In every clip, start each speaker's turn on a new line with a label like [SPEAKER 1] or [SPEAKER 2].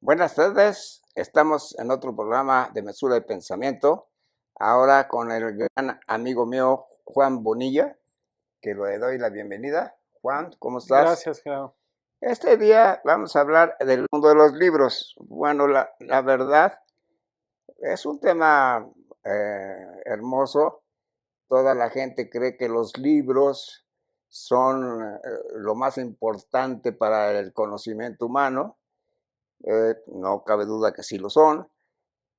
[SPEAKER 1] Buenas tardes, estamos en otro programa de Mesura de Pensamiento, ahora con el gran amigo mío Juan Bonilla, que le doy la bienvenida. Juan, ¿cómo estás?
[SPEAKER 2] Gracias, Gerardo.
[SPEAKER 1] Este día vamos a hablar del mundo de los libros. Bueno, la verdad es un tema hermoso. Toda la gente cree que los libros son lo más importante para el conocimiento humano. No cabe duda que sí lo son,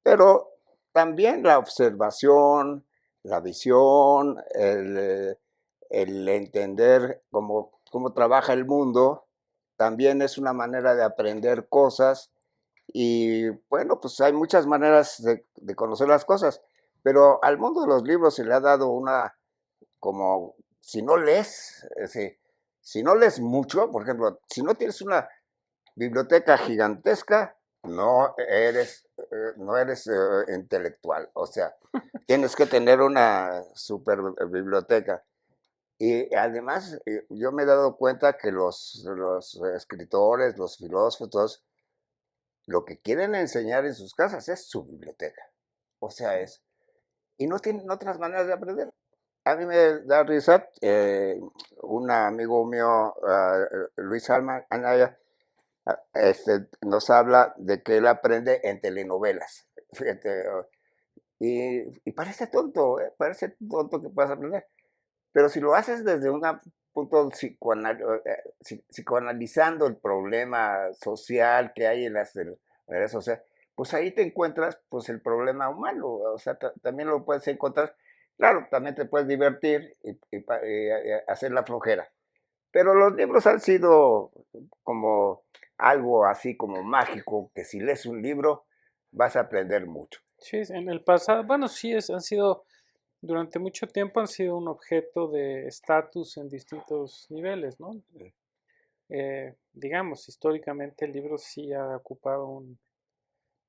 [SPEAKER 1] pero también la observación, la visión, el entender cómo trabaja el mundo, también es una manera de aprender cosas. Y bueno, pues hay muchas maneras de conocer las cosas, pero al mundo de los libros se le ha dado una, como, si no lees, si no lees mucho, por ejemplo, si no tienes una biblioteca gigantesca, no eres intelectual. O sea, tienes que tener una super biblioteca. Y además, yo me he dado cuenta que los escritores, los filósofos, lo que quieren enseñar en sus casas es su biblioteca. O sea, y no tienen otras maneras de aprender. A mí me da risa, un amigo mío, Luis Anaya, nos habla de que él aprende en telenovelas. Fíjate, y parece tonto que puedas aprender, pero si lo haces desde un punto psicoanalizando el problema social que hay en las redes sociales, pues ahí te encuentras pues el problema humano. O sea, también lo puedes encontrar. Claro, también te puedes divertir y hacer la flojera, pero los libros han sido como algo así como mágico, que si lees un libro vas a aprender mucho.
[SPEAKER 2] Sí, en el pasado, bueno, sí, han sido, durante mucho tiempo han sido un objeto de estatus en distintos niveles, ¿no? Digamos, históricamente el libro sí ha ocupado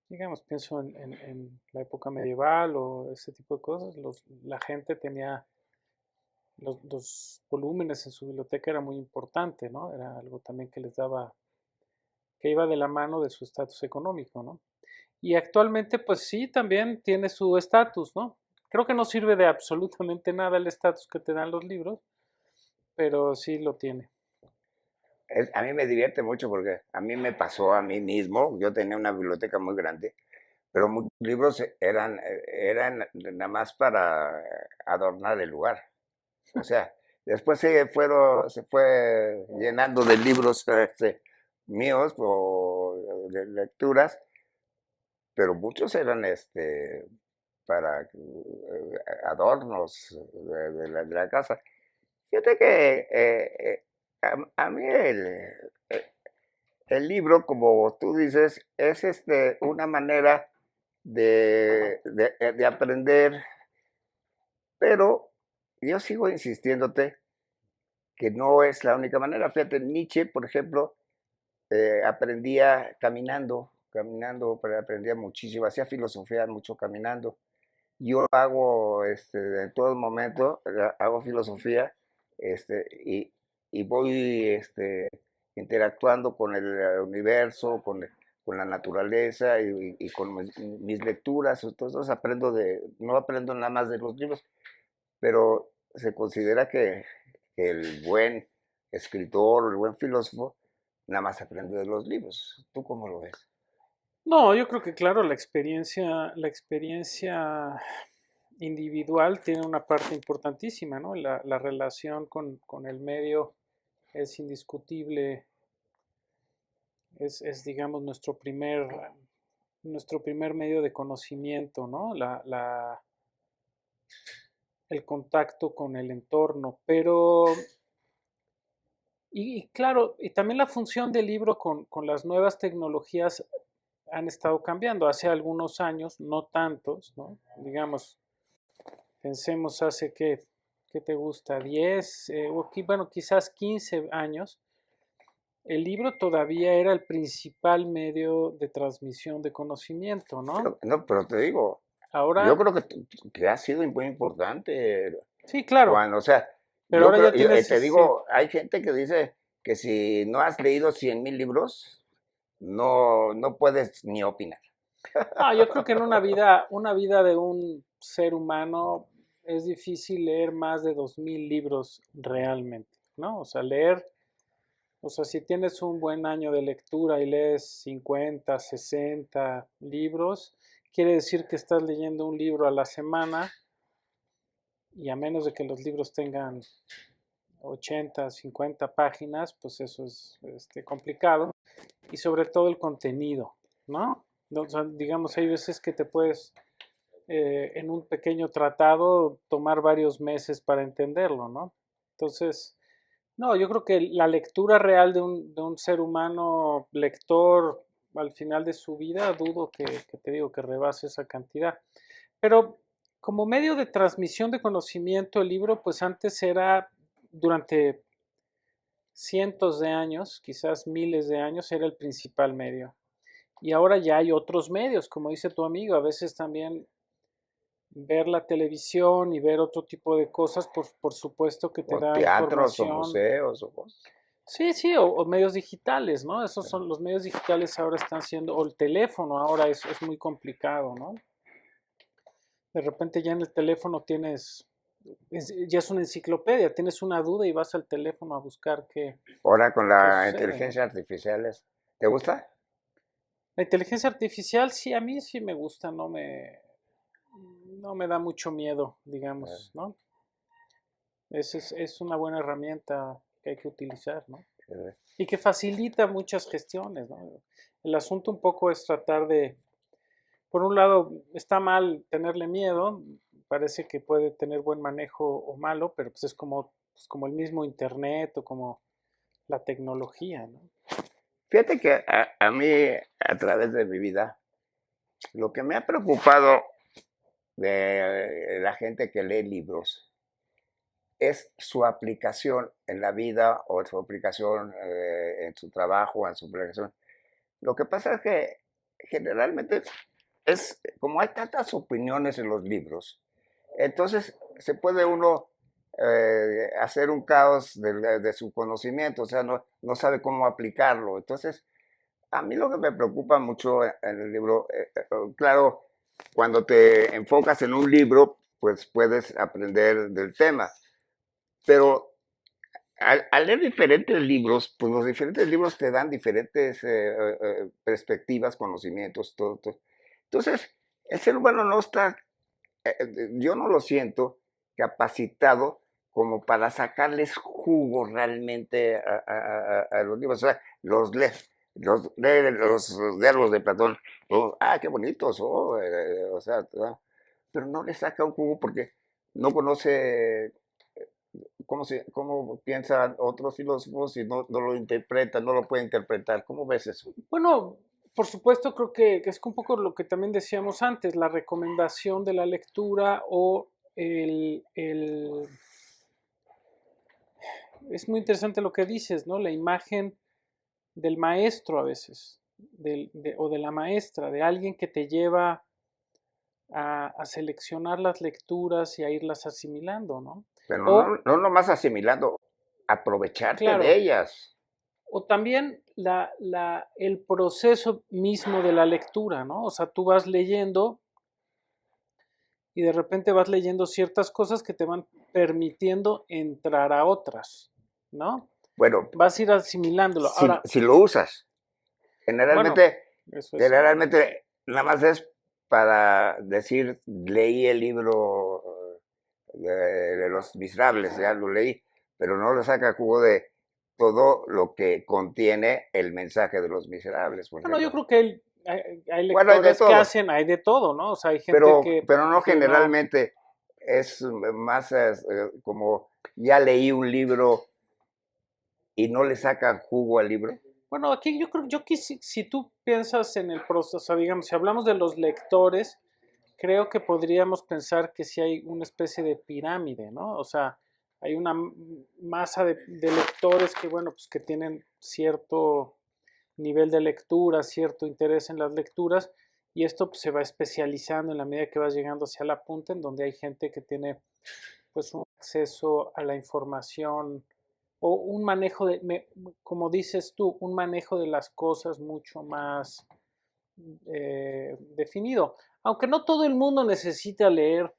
[SPEAKER 2] digamos, pienso en la época medieval o ese tipo de cosas, la gente tenía los volúmenes en su biblioteca, era muy importante, ¿no? Era algo también que les daba, que iba de la mano de su estatus económico, ¿no? Y actualmente, pues sí, también tiene su estatus, ¿no? Creo que no sirve de absolutamente nada el estatus que te dan los libros, pero sí lo tiene.
[SPEAKER 1] A mí me divierte mucho porque a mí me pasó a mí mismo. Yo tenía una biblioteca muy grande, pero muchos libros eran nada más para adornar el lugar. O sea, después se fue llenando de libros míos o de lecturas, pero muchos eran para adornos de la casa. Fíjate que a mí el libro, como tú dices, es una manera de aprender, pero yo sigo insistiéndote que no es la única manera. Fíjate, Nietzsche, por ejemplo, aprendía caminando, pero aprendía muchísimo, hacía filosofía mucho caminando. Yo hago en todo momento, hago filosofía, y voy interactuando con el universo, con la naturaleza y con mis lecturas. Entonces no aprendo nada más de los libros, pero se considera que el buen escritor, el buen filósofo, nada más aprende de los libros. ¿Tú cómo lo ves?
[SPEAKER 2] No, yo creo que claro, la experiencia individual tiene una parte importantísima, ¿no? La relación con el medio es indiscutible, digamos, nuestro primer medio de conocimiento, ¿no? El contacto con el entorno, pero, y claro, y también la función del libro con las nuevas tecnologías han estado cambiando. Hace algunos años, no tantos, ¿no? Digamos, pensemos hace ¿qué te gusta? 10, bueno, quizás 15 años, el libro todavía era el principal medio de transmisión de conocimiento, ¿no?
[SPEAKER 1] No, pero te digo, yo
[SPEAKER 2] Ahora,
[SPEAKER 1] creo que ha sido muy importante,
[SPEAKER 2] sí, claro,
[SPEAKER 1] Juan. O sea,
[SPEAKER 2] pero ahora ya tienes,
[SPEAKER 1] te
[SPEAKER 2] sí,
[SPEAKER 1] digo, hay gente que dice que si no has leído 100,000 libros, no puedes ni opinar.
[SPEAKER 2] No, yo creo que en una vida de un ser humano es difícil leer más de 2000 libros realmente, ¿no? O sea, leer, o sea, si tienes un buen año de lectura y lees 50, 60 libros, quiere decir que estás leyendo un libro a la semana y a menos de que los libros tengan 80, 50 páginas, pues eso es complicado. Y sobre todo el contenido, ¿no? O sea, digamos, hay veces que te puedes, en un pequeño tratado, tomar varios meses para entenderlo, ¿no? Entonces, no, yo creo que la lectura real de un ser humano lector al final de su vida, dudo que te digo que rebase esa cantidad. Pero como medio de transmisión de conocimiento, el libro, pues antes era, durante cientos de años, quizás miles de años, era el principal medio. Y ahora ya hay otros medios, como dice tu amigo, a veces también ver la televisión y ver otro tipo de cosas, por supuesto que te
[SPEAKER 1] O
[SPEAKER 2] da
[SPEAKER 1] teatros o
[SPEAKER 2] información.
[SPEAKER 1] museos o cosas.
[SPEAKER 2] Sí, sí, o medios digitales, ¿no? Esos son los medios digitales ahora están siendo, o el teléfono ahora es muy complicado, ¿no? De repente ya en el teléfono tienes, ya es una enciclopedia, tienes una duda y vas al teléfono a buscar
[SPEAKER 1] Ahora con
[SPEAKER 2] qué
[SPEAKER 1] la
[SPEAKER 2] sucede, ¿no?
[SPEAKER 1] inteligencia artificial, ¿te gusta?
[SPEAKER 2] La inteligencia artificial, sí, a mí sí me gusta, no me da mucho miedo, digamos, ¿no? Es una buena herramienta que hay que utilizar, ¿no?
[SPEAKER 1] Eh,
[SPEAKER 2] Y que facilita muchas gestiones, ¿no? El asunto un poco es tratar de, por un lado, está mal tenerle miedo, parece que puede tener buen manejo o malo, pero pues como el mismo internet o como la tecnología, ¿no?
[SPEAKER 1] Fíjate que a mí, a través de mi vida, lo que me ha preocupado de la gente que lee libros es su aplicación en la vida o su aplicación en su trabajo, en su aplicación. Lo que pasa es que generalmente es como hay tantas opiniones en los libros, entonces se puede uno hacer un caos de su conocimiento, o sea, no sabe cómo aplicarlo. Entonces, a mí lo que me preocupa mucho en el libro, claro, cuando te enfocas en un libro, pues puedes aprender del tema, pero al leer diferentes libros, pues los diferentes libros te dan diferentes perspectivas, conocimientos, todo, todo. Entonces, el ser humano no está, yo no lo siento capacitado como para sacarles jugo realmente a los libros. O sea, los diálogos de Platón, qué bonitos, o sea, pero no le saca un jugo porque no conoce cómo piensan otros filósofos y no lo interpretan, no lo puede interpretar. ¿Cómo ves eso?
[SPEAKER 2] Bueno, por supuesto, creo que es un poco lo que también decíamos antes, la recomendación de la lectura o es muy interesante lo que dices, ¿no? La imagen del maestro a veces, o de la maestra, de alguien que te lleva a seleccionar las lecturas y a irlas asimilando, ¿no?
[SPEAKER 1] Pero
[SPEAKER 2] O,
[SPEAKER 1] no nomás asimilando, aprovecharte de
[SPEAKER 2] claro,
[SPEAKER 1] ellas.
[SPEAKER 2] o también el proceso mismo de la lectura, ¿no? O sea, tú vas leyendo y de repente vas leyendo ciertas cosas que te van permitiendo entrar a otras, ¿no?
[SPEAKER 1] Bueno,
[SPEAKER 2] Vas a ir asimilándolo. Ahora,
[SPEAKER 1] si lo usas,
[SPEAKER 2] bueno,
[SPEAKER 1] generalmente,
[SPEAKER 2] eso es,
[SPEAKER 1] generalmente nada más es para decir, leí el libro de Los Miserables, ya lo leí, pero no le saca jugo de todo lo que contiene el mensaje de Los Miserables, por
[SPEAKER 2] bueno, yo
[SPEAKER 1] ejemplo.
[SPEAKER 2] creo que hay
[SPEAKER 1] Bueno, hay de
[SPEAKER 2] lectores que
[SPEAKER 1] todo,
[SPEAKER 2] hacen, hay de todo, ¿no? O sea, hay gente
[SPEAKER 1] pero no
[SPEAKER 2] que no.
[SPEAKER 1] generalmente es más como ya leí un libro y no le sacan jugo al libro.
[SPEAKER 2] Bueno, aquí yo creo, yo que si tú piensas en el proceso, o sea, digamos, si hablamos de los lectores, creo que podríamos pensar que sí hay una especie de pirámide, ¿no? O sea, hay una masa de lectores que, bueno, pues que tienen cierto nivel de lectura, cierto interés en las lecturas, y esto pues, se va especializando en la medida que vas llegando hacia la punta, en donde hay gente que tiene pues un acceso a la información o un manejo como dices tú, un manejo de las cosas mucho más definido. Aunque no todo el mundo necesita leer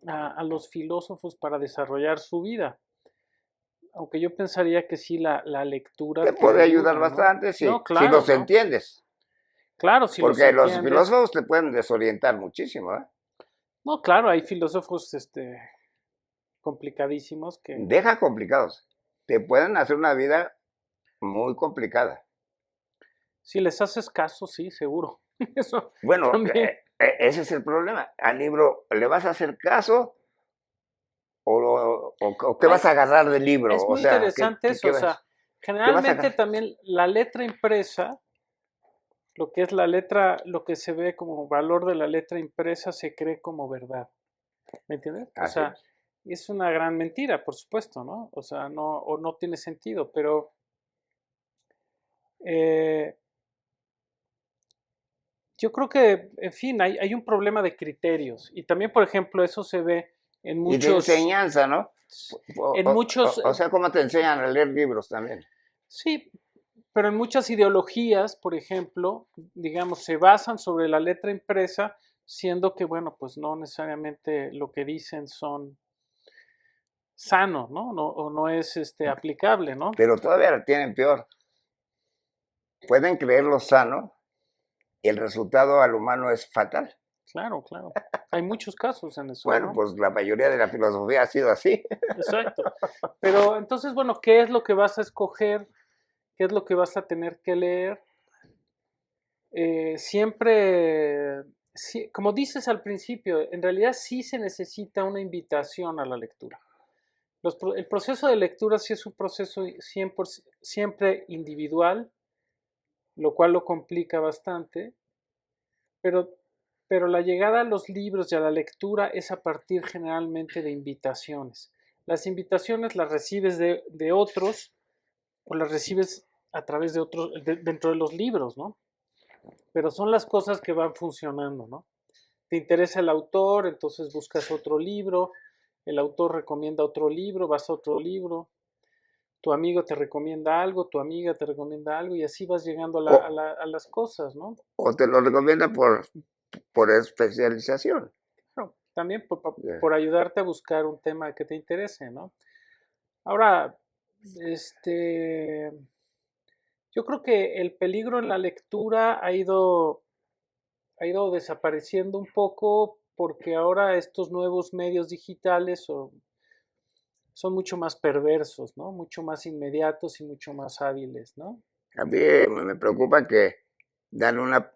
[SPEAKER 2] a los filósofos para desarrollar su vida. Aunque yo pensaría que sí, la lectura
[SPEAKER 1] Te
[SPEAKER 2] te
[SPEAKER 1] puede ayudar
[SPEAKER 2] ayuda, ¿no?
[SPEAKER 1] bastante
[SPEAKER 2] No,
[SPEAKER 1] si
[SPEAKER 2] claro,
[SPEAKER 1] los
[SPEAKER 2] ¿no?
[SPEAKER 1] entiendes.
[SPEAKER 2] Claro, si los
[SPEAKER 1] Porque los
[SPEAKER 2] entiendes.
[SPEAKER 1] filósofos te pueden desorientar muchísimo, ¿eh?
[SPEAKER 2] No, claro, hay filósofos complicadísimos que
[SPEAKER 1] Deja complicados. Te pueden hacer una vida muy complicada.
[SPEAKER 2] si les haces caso, sí, seguro. Eso
[SPEAKER 1] Bueno,
[SPEAKER 2] también.
[SPEAKER 1] ese es el problema. Al libro, ¿le vas a hacer caso o qué vas a agarrar del libro?
[SPEAKER 2] Es
[SPEAKER 1] O
[SPEAKER 2] muy
[SPEAKER 1] sea,
[SPEAKER 2] interesante eso, o sea,
[SPEAKER 1] qué vas a
[SPEAKER 2] generalmente
[SPEAKER 1] agarrar?
[SPEAKER 2] también la letra impresa, lo que es la letra, lo que se ve como valor de la letra impresa se cree como verdad. ¿Me entiendes? O
[SPEAKER 1] Así
[SPEAKER 2] sea,
[SPEAKER 1] es.
[SPEAKER 2] es una gran mentira, por supuesto, ¿no? O sea, no, o no tiene sentido, pero eh, yo creo que, en fin, hay un problema de criterios. Y también, por ejemplo, eso se ve en
[SPEAKER 1] Y de
[SPEAKER 2] muchos,
[SPEAKER 1] enseñanza, ¿no?
[SPEAKER 2] en muchos,
[SPEAKER 1] O sea, cómo te enseñan a leer libros también.
[SPEAKER 2] sí, pero en muchas ideologías, por ejemplo, digamos, se basan sobre la letra impresa, siendo que, bueno, pues no necesariamente lo que dicen son sanos, ¿no? O no es aplicable, ¿no?
[SPEAKER 1] Pero todavía la tienen peor. Pueden creerlo sano y el resultado al humano es fatal.
[SPEAKER 2] Claro, claro. Hay muchos casos en eso,
[SPEAKER 1] Bueno,
[SPEAKER 2] ¿no?
[SPEAKER 1] pues la mayoría de la filosofía ha sido así.
[SPEAKER 2] Exacto. Pero entonces, bueno, ¿qué es lo que vas a escoger? ¿Qué es lo que vas a tener que leer? Siempre, como dices al principio, en realidad sí se necesita una invitación a la lectura. El proceso de lectura sí es un proceso siempre individual, lo cual lo complica bastante, pero, pero la llegada a los libros y a la lectura es a partir generalmente de invitaciones. Las invitaciones las recibes de otros o las recibes a través de otros, dentro de los libros, ¿no? Pero son las cosas que van funcionando, ¿no? Te interesa el autor, entonces buscas otro libro, el autor recomienda otro libro, vas a otro libro, tu amigo te recomienda algo, tu amiga te recomienda algo y así vas llegando
[SPEAKER 1] O,
[SPEAKER 2] a las cosas, ¿no?
[SPEAKER 1] o te lo recomienda por especialización.
[SPEAKER 2] Claro, también
[SPEAKER 1] Eh,
[SPEAKER 2] por ayudarte a buscar un tema que te interese, ¿no? Ahora, este, yo creo que el peligro en la lectura ha ido desapareciendo un poco porque ahora estos nuevos medios digitales son mucho más perversos, ¿no? Mucho más inmediatos y mucho más hábiles, ¿no?
[SPEAKER 1] A mí me preocupa que dan una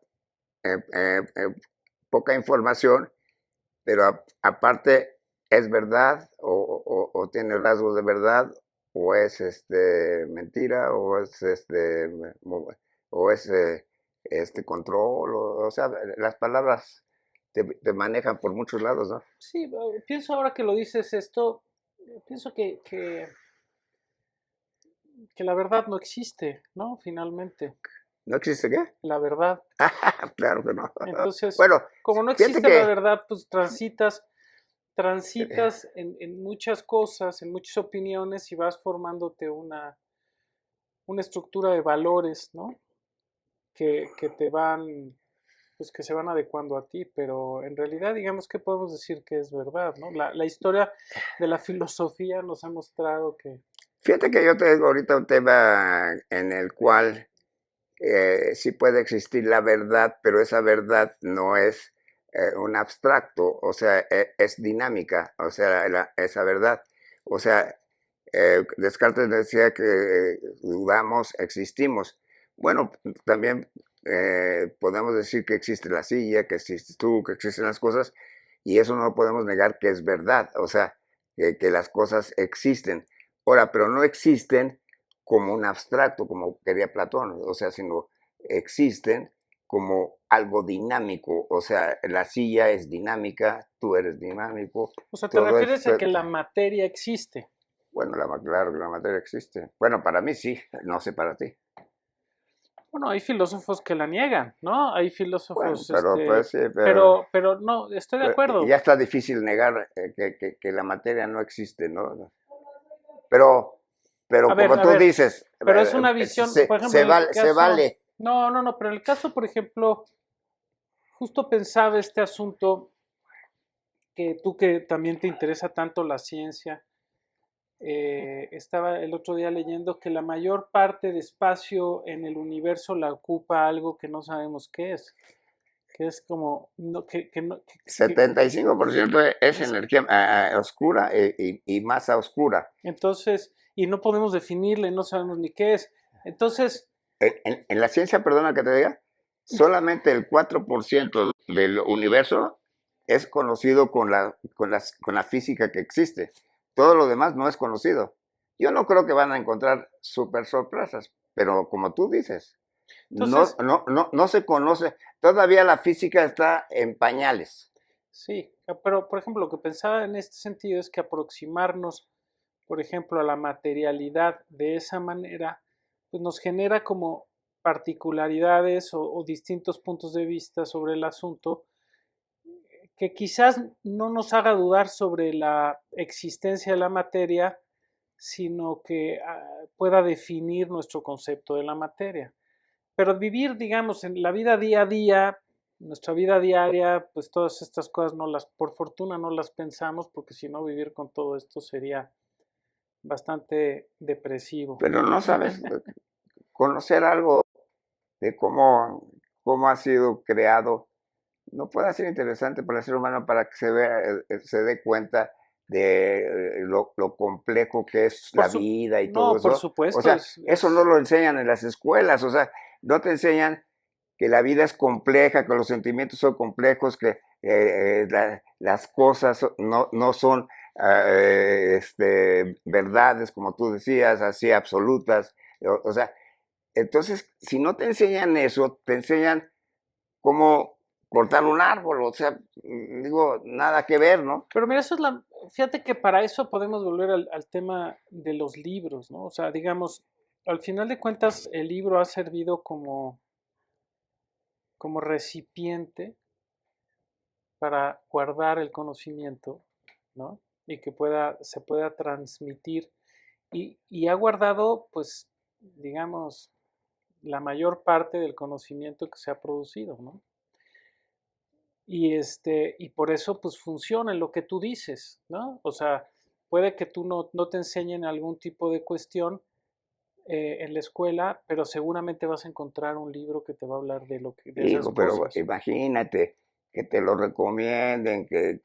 [SPEAKER 1] eh, eh, eh, poca información, pero aparte es verdad o tiene rasgos de verdad o es mentira o es control o sea, las palabras te manejan por muchos lados, ¿no?
[SPEAKER 2] Sí, pienso ahora que lo dices esto, pienso que la verdad no existe, ¿no? Finalmente,
[SPEAKER 1] ¿No existe qué?
[SPEAKER 2] la verdad.
[SPEAKER 1] Claro que no.
[SPEAKER 2] Entonces,
[SPEAKER 1] Bueno,
[SPEAKER 2] como no
[SPEAKER 1] fíjate
[SPEAKER 2] existe la
[SPEAKER 1] que
[SPEAKER 2] verdad, pues transitas,
[SPEAKER 1] eh,
[SPEAKER 2] transitas en muchas cosas, en muchas opiniones y vas formándote una estructura de valores, ¿no? Que te van, pues que se van adecuando a ti, pero en realidad digamos que podemos decir que es verdad, ¿no? La historia de la filosofía nos ha mostrado que,
[SPEAKER 1] fíjate que yo tengo ahorita un tema en el cual sí puede existir la verdad, pero esa verdad no es un abstracto, o sea, es dinámica, o sea, esa verdad. O sea, Descartes decía que dudamos, existimos. Bueno, también podemos decir que existe la silla, que existes tú, que existen las cosas, y eso no podemos negar que es verdad, o sea, que las cosas existen. Ahora, pero no existen como un abstracto, como quería Platón, o sea, sino existen como algo dinámico, o sea, la silla es dinámica, tú eres dinámico,
[SPEAKER 2] o sea, te
[SPEAKER 1] todo
[SPEAKER 2] refieres
[SPEAKER 1] esto,
[SPEAKER 2] a que la materia existe.
[SPEAKER 1] bueno, claro que la materia existe. Bueno, para mí sí, no sé para ti.
[SPEAKER 2] Bueno, hay filósofos que la niegan, ¿no? Hay
[SPEAKER 1] Bueno,
[SPEAKER 2] filósofos,
[SPEAKER 1] pero pues sí,
[SPEAKER 2] pero no, estoy de
[SPEAKER 1] pero
[SPEAKER 2] acuerdo.
[SPEAKER 1] ya está difícil negar que la materia no existe, ¿no? Pero pero
[SPEAKER 2] A ver,
[SPEAKER 1] como
[SPEAKER 2] a
[SPEAKER 1] tú
[SPEAKER 2] ver,
[SPEAKER 1] dices,
[SPEAKER 2] pero es una visión, por ejemplo,
[SPEAKER 1] se
[SPEAKER 2] en el
[SPEAKER 1] vale, se
[SPEAKER 2] caso,
[SPEAKER 1] vale.
[SPEAKER 2] no, pero en el caso, por ejemplo, justo pensaba este asunto que tú que también te interesa tanto la ciencia, estaba el otro día leyendo que la mayor parte de espacio en el universo la ocupa algo que no sabemos qué es, que es como, no, que no,
[SPEAKER 1] 75% es
[SPEAKER 2] es-
[SPEAKER 1] energía oscura y masa oscura.
[SPEAKER 2] entonces, y no podemos definirle, no sabemos ni qué es. Entonces,
[SPEAKER 1] En la ciencia, perdona que te diga, solamente el 4% del universo es conocido con la física que existe. Todo lo demás no es conocido. Yo no creo que van a encontrar super sorpresas, pero como tú dices,
[SPEAKER 2] entonces,
[SPEAKER 1] no se conoce. Todavía la física está en pañales.
[SPEAKER 2] sí, pero por ejemplo, lo que pensaba en este sentido es que aproximarnos, por ejemplo, a la materialidad de esa manera, pues nos genera como particularidades o distintos puntos de vista sobre el asunto que quizás no nos haga dudar sobre la existencia de la materia, sino que pueda definir nuestro concepto de la materia. Pero vivir, digamos, en la vida día a día, nuestra vida diaria, pues todas estas cosas no las, por fortuna no las pensamos, porque si no vivir con todo esto sería bastante depresivo.
[SPEAKER 1] Pero no sabes conocer algo de cómo ha sido creado. No puede ser interesante para el ser humano para que se dé cuenta de lo complejo que es
[SPEAKER 2] Por
[SPEAKER 1] la
[SPEAKER 2] su,
[SPEAKER 1] vida y todo
[SPEAKER 2] no, por
[SPEAKER 1] eso. O
[SPEAKER 2] supuesto,
[SPEAKER 1] sea, eso no lo enseñan en las escuelas, o sea, no te enseñan que la vida es compleja, que los sentimientos son complejos, que las cosas no son verdades, como tú decías, así absolutas. O sea, entonces, si no te enseñan eso, te enseñan cómo cortar un árbol, o sea, digo, nada que ver, ¿no?
[SPEAKER 2] pero mira, eso es la, fíjate que para eso podemos volver al tema de los libros, ¿no? O sea, digamos, al final de cuentas, el libro ha servido como recipiente para guardar el conocimiento, ¿no? Y que se pueda transmitir. Y ha guardado, pues, digamos, la mayor parte del conocimiento que se ha producido, ¿no? Y por eso, pues, funciona en lo que tú dices, ¿no? O sea, puede que tú no te enseñen algún tipo de cuestión en la escuela, pero seguramente vas a encontrar un libro que te va a hablar de esas
[SPEAKER 1] Hijo, pero
[SPEAKER 2] cosas.
[SPEAKER 1] imagínate que te lo recomienden, que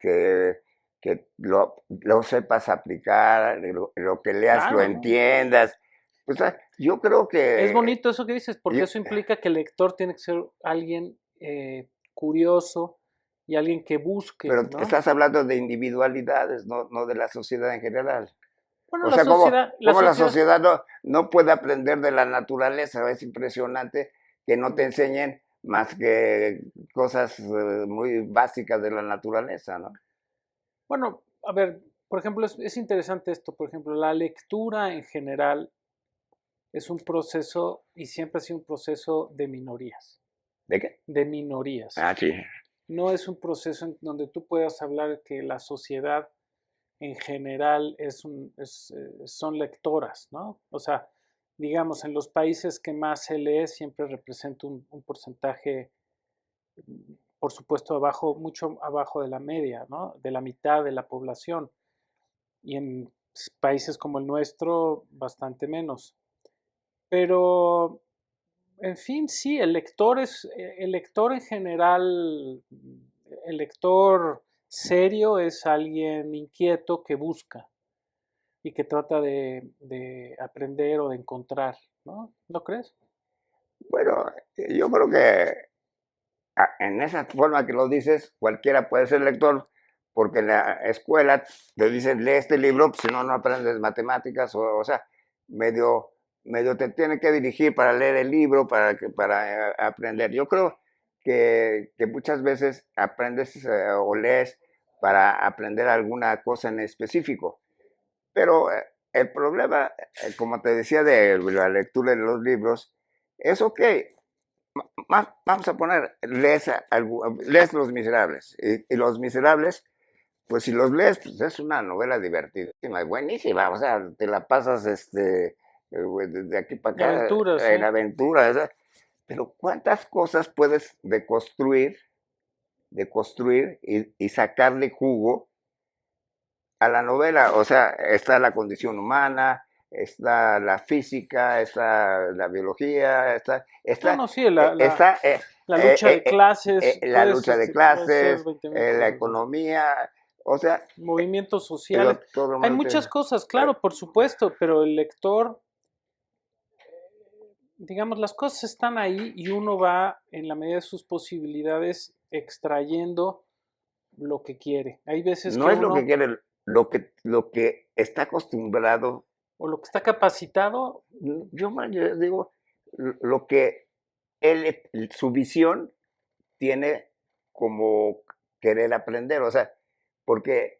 [SPEAKER 1] lo sepas aplicar, lo que leas lo
[SPEAKER 2] Claro, ¿no?
[SPEAKER 1] entiendas. Pues yo creo
[SPEAKER 2] Es
[SPEAKER 1] que,
[SPEAKER 2] bonito eso que dices, porque
[SPEAKER 1] yo-
[SPEAKER 2] eso implica que el lector tiene que ser alguien curioso y alguien que busque,
[SPEAKER 1] pero
[SPEAKER 2] ¿no?
[SPEAKER 1] estás hablando de individualidades, no de la sociedad en general.
[SPEAKER 2] Bueno,
[SPEAKER 1] O sea,
[SPEAKER 2] la
[SPEAKER 1] cómo la
[SPEAKER 2] sociedad,
[SPEAKER 1] sociedad no puede aprender de la naturaleza? Es impresionante que no te
[SPEAKER 2] mm,
[SPEAKER 1] enseñen más que cosas muy básicas de la naturaleza, ¿no?
[SPEAKER 2] bueno, a ver, por ejemplo, es interesante esto, por ejemplo, la lectura en general es un proceso y siempre ha sido un proceso de minorías,
[SPEAKER 1] ¿De qué?
[SPEAKER 2] de minorías.
[SPEAKER 1] Ah, sí.
[SPEAKER 2] No es un proceso en donde tú puedas hablar que la sociedad en general son lectoras, ¿no? O sea, digamos, en los países que más se lee siempre representa un porcentaje, por supuesto, mucho abajo de la media, ¿no? De la mitad de la población. Y en países como el nuestro, bastante menos. Pero, en fin, sí, el lector en general, el lector serio es alguien inquieto que busca y que trata de aprender o de encontrar, ¿no? ¿No crees?
[SPEAKER 1] Bueno, yo creo que en esa forma que lo dices, cualquiera puede ser lector, porque en la escuela te dicen, lee este libro, pues, si no, no aprendes matemáticas, o sea, medio, medio te tiene que dirigir para leer el libro, para aprender. Yo creo que muchas veces aprendes o lees para aprender alguna cosa en específico, pero el problema, como te decía, de la lectura de los libros, es ok, vamos a poner, lees Los Miserables. Y Los Miserables Pues si los lees, pues es una novela divertidísima y buenísima, o sea, te la pasas de aquí para
[SPEAKER 2] De
[SPEAKER 1] acá
[SPEAKER 2] aventuras,
[SPEAKER 1] en
[SPEAKER 2] sí.
[SPEAKER 1] aventura, o sea, pero ¿cuántas cosas puedes de construir y sacarle jugo a la novela? O sea, está la condición humana, está la física, está la biología,
[SPEAKER 2] No, no, sí, la, la,
[SPEAKER 1] está
[SPEAKER 2] la lucha de clases,
[SPEAKER 1] la lucha de
[SPEAKER 2] puedes hacer
[SPEAKER 1] clases,
[SPEAKER 2] 20.000
[SPEAKER 1] la
[SPEAKER 2] cosas, ¿no?
[SPEAKER 1] economía, o sea,
[SPEAKER 2] Movimientos sociales.
[SPEAKER 1] todo el
[SPEAKER 2] Hay
[SPEAKER 1] mundo
[SPEAKER 2] muchas
[SPEAKER 1] tiene,
[SPEAKER 2] cosas,
[SPEAKER 1] eh,
[SPEAKER 2] claro, por supuesto, pero el lector, digamos, las cosas están ahí y uno va, en la medida de sus posibilidades, extrayendo lo que quiere. Hay veces
[SPEAKER 1] no
[SPEAKER 2] que
[SPEAKER 1] es lo que
[SPEAKER 2] uno,
[SPEAKER 1] quiere, lo que está acostumbrado.
[SPEAKER 2] o lo que está capacitado,
[SPEAKER 1] Yo digo, lo que su visión tiene como querer aprender, o sea, porque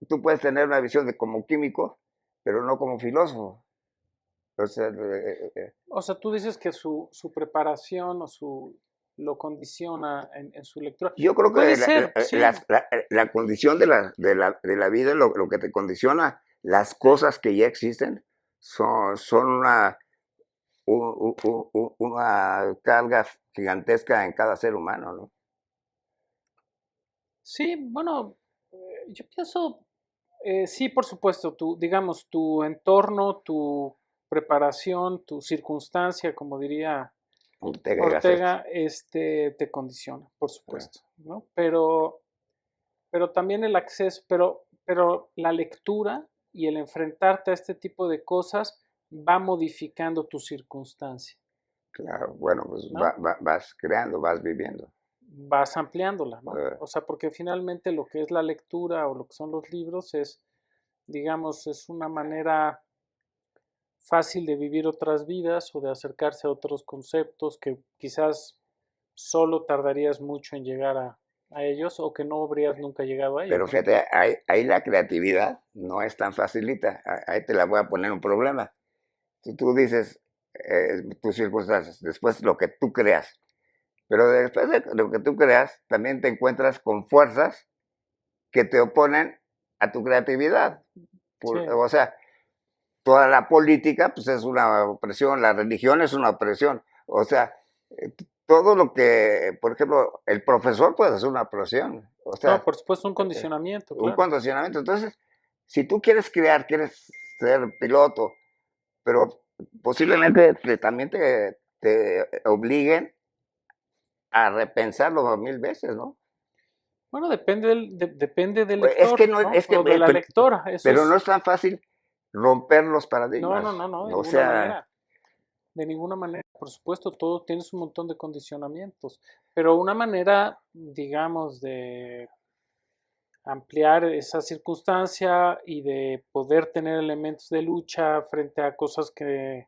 [SPEAKER 1] tú puedes tener una visión de como químico, pero no como filósofo. O sea,
[SPEAKER 2] o sea, tú dices que su preparación o lo condiciona en su lectura.
[SPEAKER 1] yo creo
[SPEAKER 2] Puede
[SPEAKER 1] que
[SPEAKER 2] ser, sí,
[SPEAKER 1] la condición de la vida, lo que te condiciona, las cosas que ya existen, son una carga gigantesca en cada ser humano, ¿no?
[SPEAKER 2] sí, bueno, yo pienso, sí, por supuesto, digamos, tu entorno, tu preparación, tu circunstancia, como diría
[SPEAKER 1] Ortega y Gasset.
[SPEAKER 2] Ortega, te condiciona, por supuesto, ¿no? Pero también el acceso, pero la lectura y el enfrentarte a este tipo de cosas va modificando tu circunstancia,
[SPEAKER 1] Claro, bueno, pues
[SPEAKER 2] ¿no?
[SPEAKER 1] vas creando, vas viviendo.
[SPEAKER 2] Vas ampliándola, ¿no?
[SPEAKER 1] Eh,
[SPEAKER 2] O sea, porque finalmente lo que es la lectura o lo que son los libros es, digamos, es una manera fácil de vivir otras vidas o de acercarse a otros conceptos que quizás solo tardarías mucho en llegar a ellos o que no habrías nunca llegado a ellos,
[SPEAKER 1] pero
[SPEAKER 2] ¿no?
[SPEAKER 1] fíjate, ahí la creatividad no es tan facilita. Ahí te la voy a poner un problema. Si tú dices tus circunstancias, después lo que tú creas, pero después de lo que tú creas, también te encuentras con fuerzas que te oponen a tu creatividad.
[SPEAKER 2] Sí,
[SPEAKER 1] O sea, toda la política pues es una opresión, la religión es una opresión. O sea, todo lo que, por ejemplo, el profesor puede ser una opresión. O
[SPEAKER 2] no,
[SPEAKER 1] sea,
[SPEAKER 2] por supuesto un condicionamiento,
[SPEAKER 1] un
[SPEAKER 2] claro.
[SPEAKER 1] condicionamiento. Entonces, si tú quieres crear, quieres ser piloto, pero posiblemente también te obliguen a repensarlo 1000 veces, ¿no?
[SPEAKER 2] Bueno, depende del
[SPEAKER 1] Es que
[SPEAKER 2] lector,
[SPEAKER 1] no,
[SPEAKER 2] ¿no?
[SPEAKER 1] es que,
[SPEAKER 2] O de la lectora, eso
[SPEAKER 1] pero no
[SPEAKER 2] es,
[SPEAKER 1] es tan fácil romper los
[SPEAKER 2] no,
[SPEAKER 1] paradigmas.
[SPEAKER 2] no, no, no, de
[SPEAKER 1] O
[SPEAKER 2] ninguna
[SPEAKER 1] sea,
[SPEAKER 2] manera. De ninguna manera, por supuesto, todo tienes un montón de condicionamientos, pero una manera, digamos, de ampliar esa circunstancia y de poder tener elementos de lucha frente a cosas que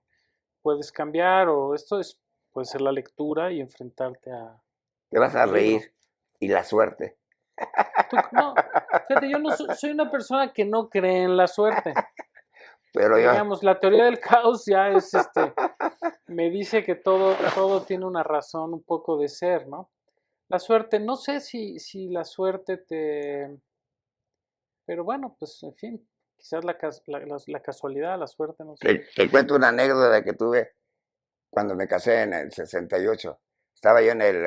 [SPEAKER 2] puedes cambiar o esto es, puede ser la lectura y enfrentarte
[SPEAKER 1] te vas a
[SPEAKER 2] al libro.
[SPEAKER 1] reír y la suerte.
[SPEAKER 2] No, fíjate, yo no soy una persona que no cree en la suerte.
[SPEAKER 1] Pero yo,
[SPEAKER 2] Digamos, la teoría del caos ya es me dice que todo tiene una razón un poco de ser, ¿no? La suerte, no sé si la suerte pero bueno, pues en fin, quizás la casualidad, la suerte, no sé.
[SPEAKER 1] te cuento una anécdota que tuve cuando me casé en el 68. Estaba yo en el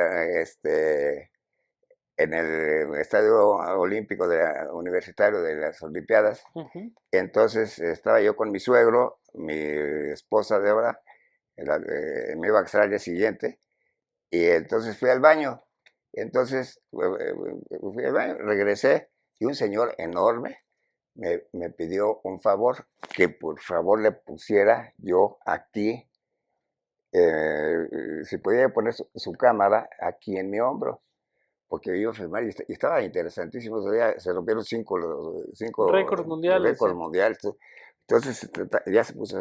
[SPEAKER 1] Estadio Olímpico Universitario de las Olimpiadas.
[SPEAKER 2] Ujú.
[SPEAKER 1] Entonces estaba yo con mi suegro, mi esposa de ahora, me iba a casar al día siguiente, y entonces fui al baño. Entonces fui al baño, regresé y un señor enorme me pidió un favor, que por favor le pusiera yo aquí, si podía poner su cámara aquí en mi hombro, porque yo iba a filmar y estaba interesantísimo. Se rompieron
[SPEAKER 2] Récords
[SPEAKER 1] cinco
[SPEAKER 2] mundiales, sí.
[SPEAKER 1] récords mundiales. Entonces ya se puso,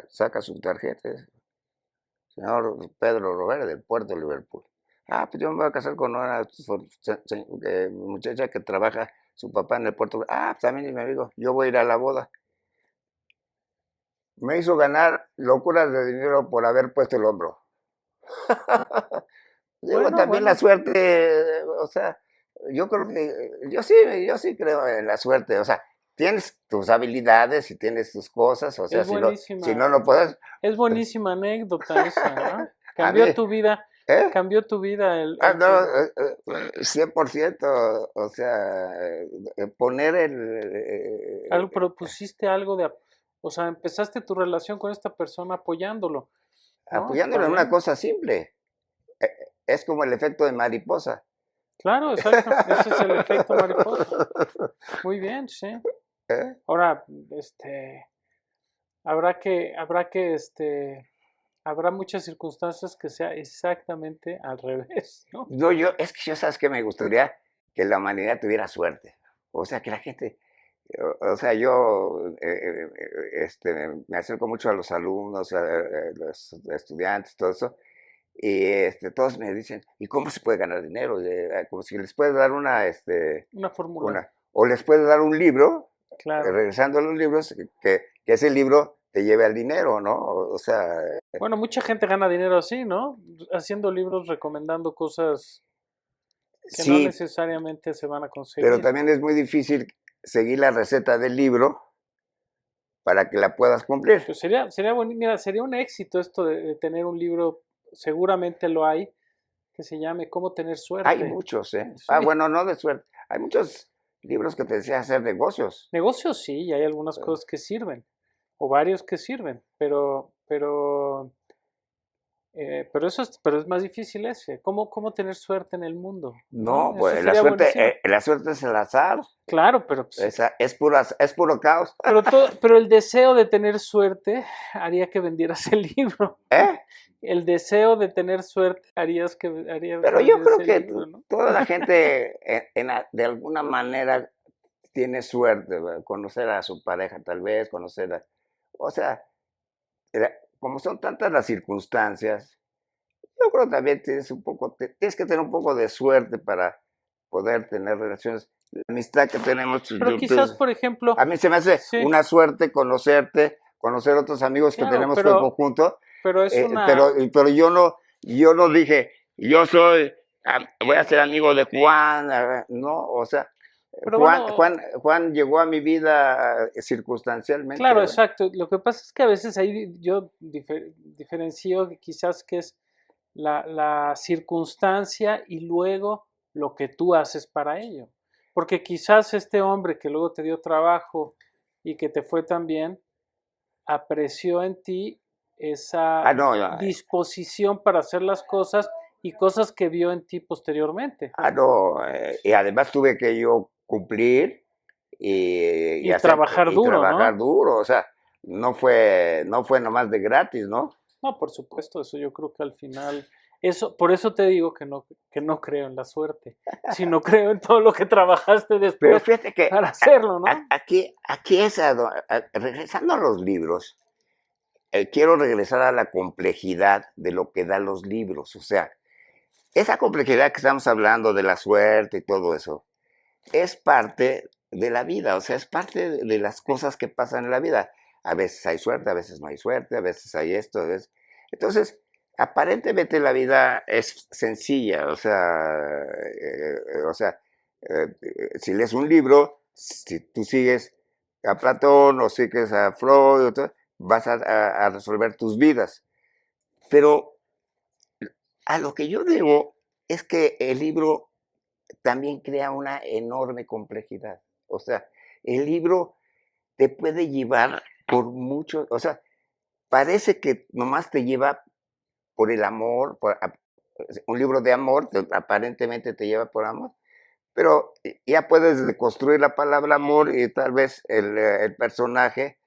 [SPEAKER 1] saca su tarjeta, señor Pedro Robert del puerto de Liverpool. Ah, pues yo me voy a casar con una muchacha que trabaja su papá en el puerto. Ah, pues también es mi amigo, yo voy a ir a la boda. Me hizo ganar locuras de dinero por haber puesto el hombro. Digo,
[SPEAKER 2] Bueno,
[SPEAKER 1] también la
[SPEAKER 2] bueno,
[SPEAKER 1] suerte, o sea, yo creo que, yo sí creo en la suerte, o sea, tienes tus habilidades y tienes tus cosas, o sea,
[SPEAKER 2] Es
[SPEAKER 1] si no, no puedes,
[SPEAKER 2] es buenísima anécdota esa, ¿no?
[SPEAKER 1] a mí, ¿eh?
[SPEAKER 2] Cambió tu vida
[SPEAKER 1] Ah,
[SPEAKER 2] el
[SPEAKER 1] no,
[SPEAKER 2] que
[SPEAKER 1] 100%, o sea, poner
[SPEAKER 2] algo propusiste algo o sea, empezaste tu relación con esta persona apoyándolo, ¿no? Está
[SPEAKER 1] apoyándolo en una
[SPEAKER 2] bien.
[SPEAKER 1] cosa simple, eh, es como el efecto de mariposa.
[SPEAKER 2] Claro, exacto. Ese es el efecto mariposa. Muy bien, sí.
[SPEAKER 1] ¿Eh?
[SPEAKER 2] Ahora, habrá muchas circunstancias que sea exactamente al revés, ¿no?
[SPEAKER 1] No, es que yo sabes que me gustaría que la humanidad tuviera suerte, o sea, que la gente, o sea, yo me acerco mucho a los alumnos, a los estudiantes, todo eso, y todos me dicen, ¿y cómo se puede ganar dinero? Como si les puedes dar
[SPEAKER 2] Una fórmula,
[SPEAKER 1] o les puedes dar un libro,
[SPEAKER 2] claro.
[SPEAKER 1] regresando a los libros, que ese libro te lleve al dinero, ¿no? O sea,
[SPEAKER 2] Bueno, mucha gente gana dinero así, ¿no? Haciendo libros recomendando cosas que no
[SPEAKER 1] sí,
[SPEAKER 2] necesariamente se van a
[SPEAKER 1] pero
[SPEAKER 2] conseguir.
[SPEAKER 1] también es muy difícil seguir la receta del libro para que la puedas cumplir.
[SPEAKER 2] Pues sería bonito, mira, sería un éxito esto de tener un libro, seguramente lo hay, que se llame ¿Cómo tener
[SPEAKER 1] Hay
[SPEAKER 2] suerte?
[SPEAKER 1] muchos, ¿eh?
[SPEAKER 2] Sí.
[SPEAKER 1] Ah, bueno, no de suerte. Hay muchos libros que te decían hacer negocios.
[SPEAKER 2] Negocios sí, y hay algunas cosas que sirven, o varios que sirven, pero es más difícil ese. ¿Cómo tener suerte en el mundo? ¿No?
[SPEAKER 1] No,
[SPEAKER 2] Eso
[SPEAKER 1] pues
[SPEAKER 2] sería buenísimo.
[SPEAKER 1] la suerte es el azar.
[SPEAKER 2] Claro, pero pues,
[SPEAKER 1] Es puro caos.
[SPEAKER 2] pero el deseo de tener suerte haría que vendieras el libro.
[SPEAKER 1] ¿Eh?
[SPEAKER 2] El deseo de tener suerte haría que
[SPEAKER 1] Pero yo
[SPEAKER 2] vendieras
[SPEAKER 1] creo
[SPEAKER 2] el
[SPEAKER 1] que
[SPEAKER 2] libro, ¿no?
[SPEAKER 1] toda la gente de alguna manera tiene suerte, ¿verdad? Conocer a su pareja tal vez, o sea, como son tantas las circunstancias, yo creo que también tienes que tener un poco de suerte para poder tener relaciones. La amistad que tenemos,
[SPEAKER 2] Pero quizás, por ejemplo,
[SPEAKER 1] a mí se me hace
[SPEAKER 2] sí,
[SPEAKER 1] una suerte conocerte, conocer otros amigos que
[SPEAKER 2] claro,
[SPEAKER 1] tenemos en conjunto,
[SPEAKER 2] pero es una,
[SPEAKER 1] pero yo no dije, voy a ser amigo de Juan, no, o sea,
[SPEAKER 2] pero bueno,
[SPEAKER 1] Juan llegó a mi vida circunstancialmente,
[SPEAKER 2] claro,
[SPEAKER 1] ¿verdad?
[SPEAKER 2] exacto. Lo que pasa es que a veces ahí yo diferencio quizás que es la circunstancia y luego lo que tú haces para ello. Porque quizás este hombre que luego te dio trabajo y que te fue tan bien, apreció en ti esa
[SPEAKER 1] Ah, no,
[SPEAKER 2] disposición para hacer las cosas y cosas que vio en ti posteriormente.
[SPEAKER 1] no, y además tuve que yo cumplir
[SPEAKER 2] Y trabajar
[SPEAKER 1] y
[SPEAKER 2] duro,
[SPEAKER 1] trabajar
[SPEAKER 2] ¿no?
[SPEAKER 1] duro, o sea, no fue nomás de gratis, ¿no?
[SPEAKER 2] No, por supuesto, eso yo creo que al final, por eso te digo que no creo en la suerte, sino creo en todo lo que trabajaste
[SPEAKER 1] Pero
[SPEAKER 2] después
[SPEAKER 1] fíjate que
[SPEAKER 2] para hacerlo, ¿no?
[SPEAKER 1] aquí regresando a los libros, quiero regresar a la complejidad de lo que dan los libros, o sea, esa complejidad que estamos hablando de la suerte y todo eso, es parte de la vida, o sea, es parte de las cosas que pasan en la vida. A veces hay suerte, a veces no hay suerte, a veces hay esto, a veces... Entonces, aparentemente la vida es sencilla, o sea, si lees un libro, si tú sigues a Platón o sigues a Freud, vas a resolver tus vidas. Pero a lo que yo digo es que el libro también crea una enorme complejidad. O sea, el libro te puede llevar por mucho, o sea, parece que nomás te lleva por el amor, un libro de amor, aparentemente te lleva por amor, pero ya puedes construir la palabra amor y tal vez el personaje,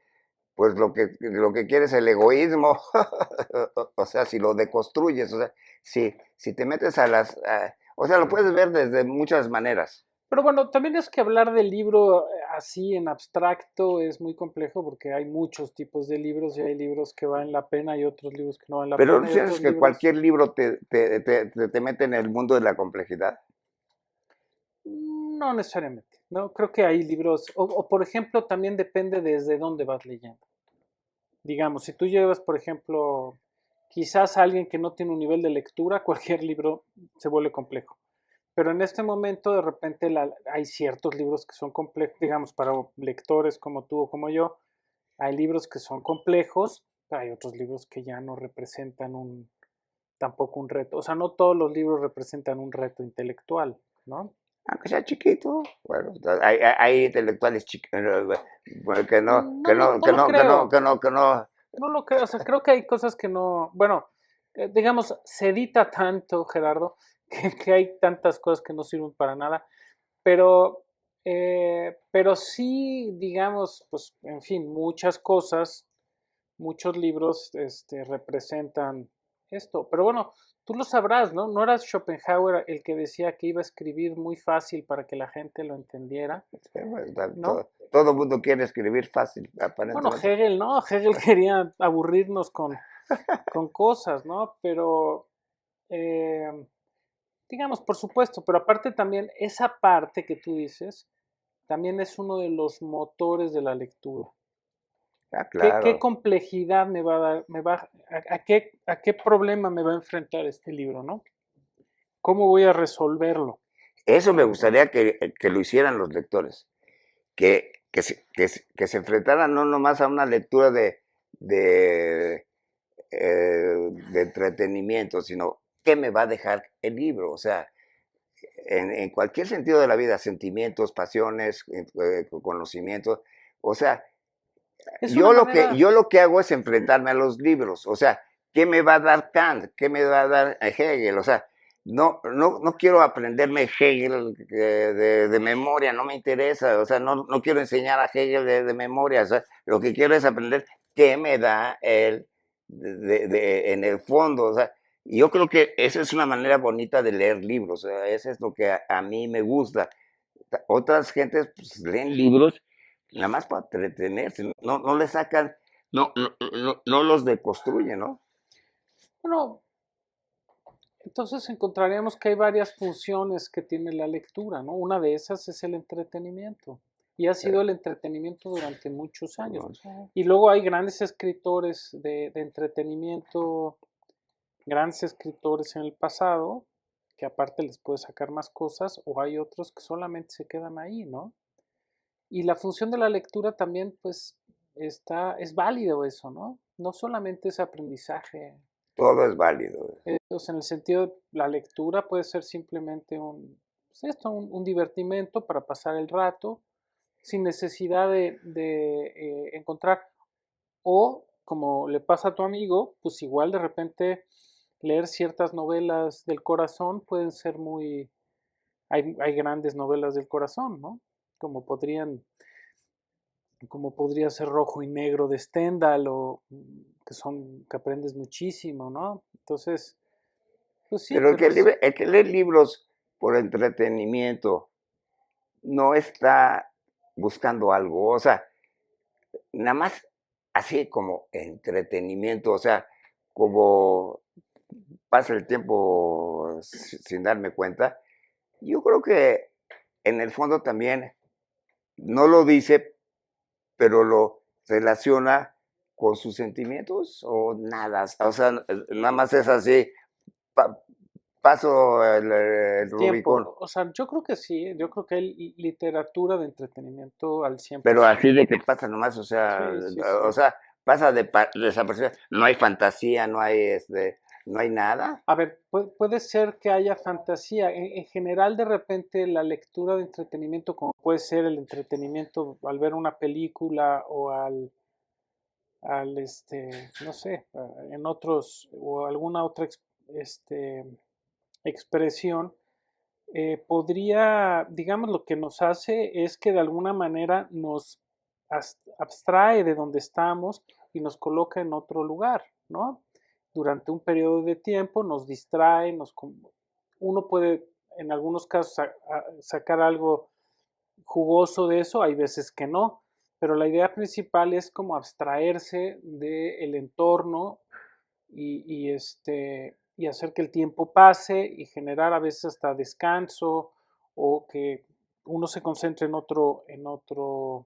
[SPEAKER 1] pues lo que quiere es el egoísmo, o sea, si lo deconstruyes, o sea, si te metes o sea, lo puedes ver desde muchas maneras.
[SPEAKER 2] Pero bueno, también es que hablar del libro así en abstracto es muy complejo porque hay muchos tipos de libros y hay libros que valen la pena y otros libros que no valen la
[SPEAKER 1] Pero ¿no
[SPEAKER 2] pena y
[SPEAKER 1] sientes
[SPEAKER 2] otros
[SPEAKER 1] que
[SPEAKER 2] libros.
[SPEAKER 1] cualquier libro te mete en el mundo de la complejidad?
[SPEAKER 2] No necesariamente, ¿no? Creo que hay libros, o por ejemplo, también depende desde dónde vas leyendo. Digamos, si tú llevas, por ejemplo, quizás a alguien que no tiene un nivel de lectura, cualquier libro se vuelve complejo. pero en este momento de repente hay ciertos libros que son complejos, digamos, para lectores como tú o como yo, hay libros que son complejos, pero hay otros libros que ya no representan tampoco un reto. O sea, no todos los libros representan un reto intelectual, ¿no?
[SPEAKER 1] Aunque sea chiquito, bueno, hay intelectuales que no,
[SPEAKER 2] No
[SPEAKER 1] que
[SPEAKER 2] lo,
[SPEAKER 1] no,
[SPEAKER 2] no
[SPEAKER 1] que
[SPEAKER 2] lo
[SPEAKER 1] no, que no,
[SPEAKER 2] creo,
[SPEAKER 1] que no, que no.
[SPEAKER 2] no lo creo. O sea, creo que hay cosas que no, bueno, digamos, se edita tanto, Gerardo, que hay tantas cosas que no sirven para nada, pero sí, digamos, pues, en fin, muchas cosas, muchos libros representan esto. Pero bueno, tú lo sabrás, ¿no? ¿No era Schopenhauer el que decía que iba a escribir muy fácil para que la gente lo entendiera, ¿no?
[SPEAKER 1] Todo el mundo quiere escribir fácil,
[SPEAKER 2] Bueno,
[SPEAKER 1] aparentemente.
[SPEAKER 2] Hegel, ¿no? Hegel quería aburrirnos con cosas, ¿no? Pero, eh, digamos, por supuesto, pero aparte también, esa parte que tú dices, también es uno de los motores de la lectura.
[SPEAKER 1] Ah,
[SPEAKER 2] ¿Qué
[SPEAKER 1] claro.
[SPEAKER 2] complejidad me va a dar, a qué problema me va a enfrentar este libro, ¿no? ¿Cómo voy a resolverlo?
[SPEAKER 1] Eso me gustaría que lo hicieran los lectores, que se enfrentaran no nomás a una lectura de, de entretenimiento, sino qué me va a dejar el libro. O sea, en cualquier sentido de la vida, sentimientos, pasiones, conocimientos. O sea,
[SPEAKER 2] Es una
[SPEAKER 1] yo
[SPEAKER 2] manera,
[SPEAKER 1] lo que hago es enfrentarme a los libros. O sea, ¿qué me va a dar Kant? ¿Qué me va a dar Hegel? O sea, no quiero aprenderme Hegel de memoria, no me interesa. O sea, no quiero enseñar a Hegel de memoria. O sea, lo que quiero es aprender qué me da él en el fondo. O sea, yo creo que esa es una manera bonita de leer libros. O sea, eso es lo que a mí me gusta. Otras gentes pues, leen libros nada más para entretenerse, no le sacan, no los deconstruyen, ¿no?
[SPEAKER 2] bueno, entonces encontraríamos que hay varias funciones que tiene la lectura, ¿no? Una de esas es el entretenimiento. Y ha sido el entretenimiento durante muchos años. Y luego hay grandes escritores de entretenimiento, grandes escritores en el pasado, que aparte les puede sacar más cosas, o hay otros que solamente se quedan ahí, ¿no? Y la función de la lectura también, pues, es válido eso, ¿no? No solamente es aprendizaje,
[SPEAKER 1] Todo es válido.
[SPEAKER 2] o sea, en el sentido de la lectura puede ser simplemente pues un divertimento para pasar el rato, sin necesidad de encontrar, o como le pasa a tu amigo, pues igual de repente leer ciertas novelas del corazón pueden ser hay grandes novelas del corazón, ¿no? Como podrían como podría ser Rojo y Negro de Stendhal, o que aprendes muchísimo, ¿no? Entonces, pues sí,
[SPEAKER 1] Pero
[SPEAKER 2] pero
[SPEAKER 1] el que lee libros por entretenimiento no está buscando algo, o sea, nada más así como entretenimiento, o sea, como pasa el tiempo sin darme cuenta, yo creo que en el fondo también no lo dice, pero lo relaciona con sus sentimientos o nada, o sea, nada más es así, pa- paso el Rubicón,
[SPEAKER 2] tiempo, o sea, yo creo que sí, yo creo que hay literatura de entretenimiento al
[SPEAKER 1] pero
[SPEAKER 2] 100%.
[SPEAKER 1] así de que pasa nomás,
[SPEAKER 2] Sí, sí,
[SPEAKER 1] o
[SPEAKER 2] sí.
[SPEAKER 1] sea, pasa desapercibida, no hay fantasía, no hay nada.
[SPEAKER 2] A ver, puede ser que haya fantasía. En general, de repente, la lectura de entretenimiento, como puede ser el entretenimiento al ver una película o no sé, en otros, o alguna otra expresión, digamos, lo que nos hace es que de alguna manera nos abstrae de donde estamos y nos coloca en otro lugar, ¿no? Durante un periodo de tiempo nos distrae, uno puede en algunos casos sacar algo jugoso de eso, hay veces que no, pero la idea principal es como abstraerse del entorno y hacer que el tiempo pase y generar a veces hasta descanso o que uno se concentre en otro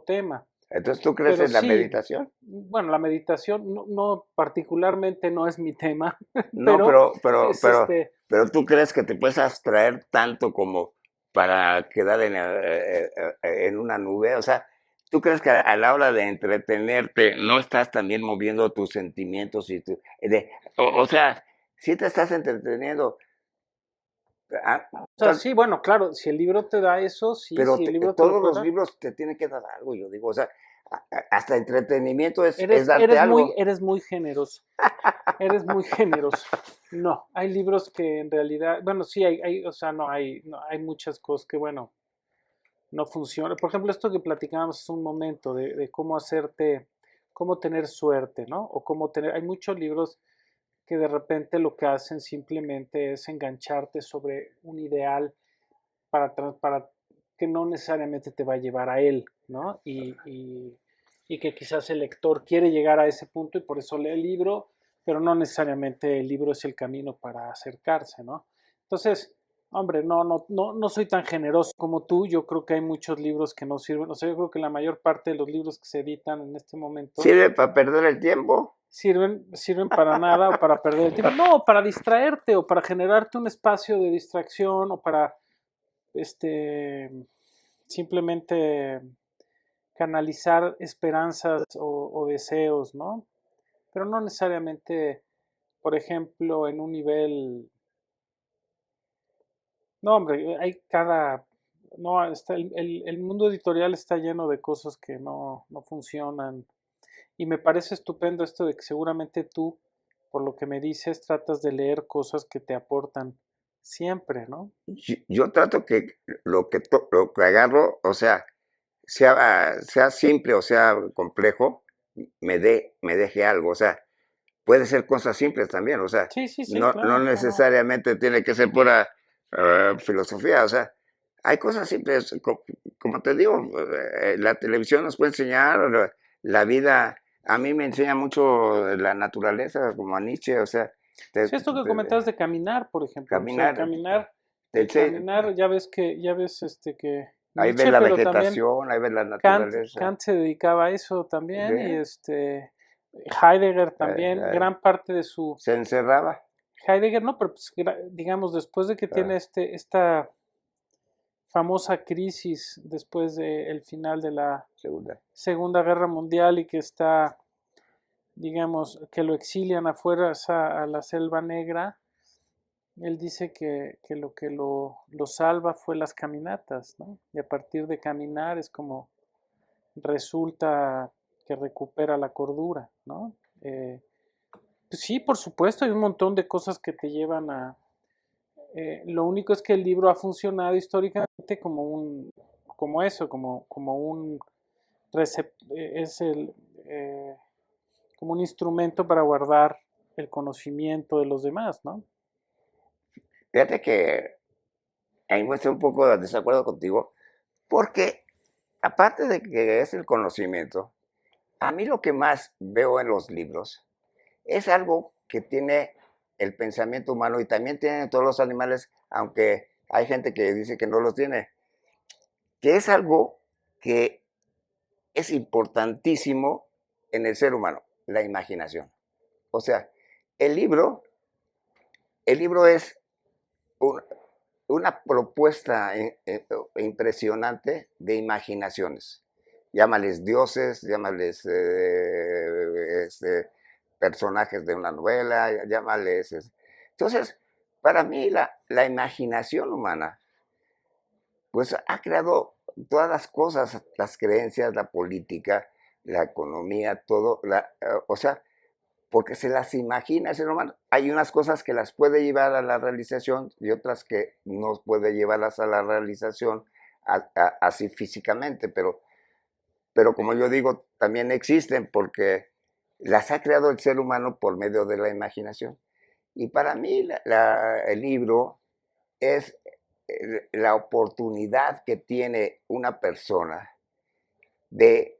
[SPEAKER 2] tema.
[SPEAKER 1] Entonces, ¿tú crees
[SPEAKER 2] Pero
[SPEAKER 1] en la
[SPEAKER 2] sí,
[SPEAKER 1] meditación?
[SPEAKER 2] bueno, la meditación no particularmente no es mi tema,
[SPEAKER 1] No,
[SPEAKER 2] pero es
[SPEAKER 1] pero tú crees que te puedes abstraer tanto como para quedar en una nube. O sea, ¿tú crees que a la hora de entretenerte no estás también moviendo tus sentimientos y o sea, si te estás entreteniendo,
[SPEAKER 2] o sea, sí, bueno, claro, si el libro te da eso, sí,
[SPEAKER 1] pero
[SPEAKER 2] si el libro te lo
[SPEAKER 1] todos
[SPEAKER 2] puede
[SPEAKER 1] los
[SPEAKER 2] dar.
[SPEAKER 1] libros te tienen que dar algo, yo digo, o sea, hasta entretenimiento es darte
[SPEAKER 2] Eres
[SPEAKER 1] algo.
[SPEAKER 2] muy generoso. Eres muy generoso. No, hay libros que en realidad, bueno, sí o sea, hay muchas cosas que, bueno, no funcionan. Por ejemplo, esto que platicábamos hace un momento de cómo cómo tener suerte, ¿no? O cómo tener, hay muchos libros que de repente lo que hacen simplemente es engancharte sobre un ideal para que no necesariamente te va a llevar a él, ¿no? Y que quizás el lector quiere llegar a ese punto y por eso lee el libro, pero no necesariamente el libro es el camino para acercarse, ¿no? Entonces, hombre, no soy tan generoso como tú. Yo creo que hay muchos libros que no sirven. O sea, yo creo que la mayor parte de los libros que se editan en este momento
[SPEAKER 1] ¿Sirve para perder el tiempo?
[SPEAKER 2] sirven para nada o para perder el tiempo. No, para distraerte o para generarte un espacio de distracción o para este simplemente canalizar esperanzas o deseos, ¿no? Pero no necesariamente, por ejemplo, en un nivel, no, hombre, hay cada, no, está, el mundo editorial está lleno de cosas que no funcionan. Y me parece estupendo esto de que seguramente tú, por lo que me dices, tratas de leer cosas que te aportan siempre, ¿no?
[SPEAKER 1] Yo trato que lo que agarro, o sea, sea simple o sea complejo, me deje algo. O sea, puede ser cosas simples también. O sea,
[SPEAKER 2] Sí, sí, sí,
[SPEAKER 1] no
[SPEAKER 2] claro, claro.
[SPEAKER 1] necesariamente tiene que ser pura filosofía. O sea, hay cosas simples, como te digo, la televisión nos puede enseñar la vida. A mí me enseña mucho la naturaleza, como a Nietzsche. O sea,
[SPEAKER 2] Sí, esto que comentabas de caminar, por ejemplo, o sea,
[SPEAKER 1] caminar,
[SPEAKER 2] ya ves que
[SPEAKER 1] ahí ves
[SPEAKER 2] Nietzsche,
[SPEAKER 1] la
[SPEAKER 2] pero también
[SPEAKER 1] vegetación, ahí ves la naturaleza.
[SPEAKER 2] Kant se dedicaba a eso también y
[SPEAKER 1] ¿Ve?
[SPEAKER 2] Heidegger también,
[SPEAKER 1] Eh,
[SPEAKER 2] gran parte de su
[SPEAKER 1] Se encerraba.
[SPEAKER 2] Heidegger, no, pero pues, digamos, después de que
[SPEAKER 1] ah,
[SPEAKER 2] tiene esta famosa crisis después del final de la
[SPEAKER 1] Segunda.
[SPEAKER 2] Segunda Guerra Mundial y que está, digamos, que lo exilian afuera a la Selva Negra. Él dice que lo que lo salva fue las caminatas, ¿no? Y a partir de caminar es como resulta que recupera la cordura, ¿no? Pues sí, por supuesto, hay un montón de cosas que te llevan a... lo único es que el libro ha funcionado históricamente como como eso, como un es como un instrumento para guardar el conocimiento de los demás, ¿no?
[SPEAKER 1] Fíjate que ahí muestra un poco de desacuerdo contigo, porque aparte de que es el conocimiento, a mí lo que más veo en los libros es algo que tiene el pensamiento humano y también tienen todos los animales, aunque hay gente que dice que no los tiene, que es algo que es importantísimo en el ser humano, la imaginación. O sea, el libro, el libro es un, una propuesta impresionante de imaginaciones. Llámales dioses, llámales personajes de una novela, llámales... Entonces, para mí la imaginación humana, pues ha creado todas las cosas, las creencias, la política, la economía, todo, o sea, porque se las imagina el ser humano. Hay unas cosas que las puede llevar a la realización y otras que no puede llevarlas a la realización así físicamente, pero como yo digo, también existen porque las ha creado el ser humano por medio de la imaginación. Y para mí el libro es la oportunidad que tiene una persona de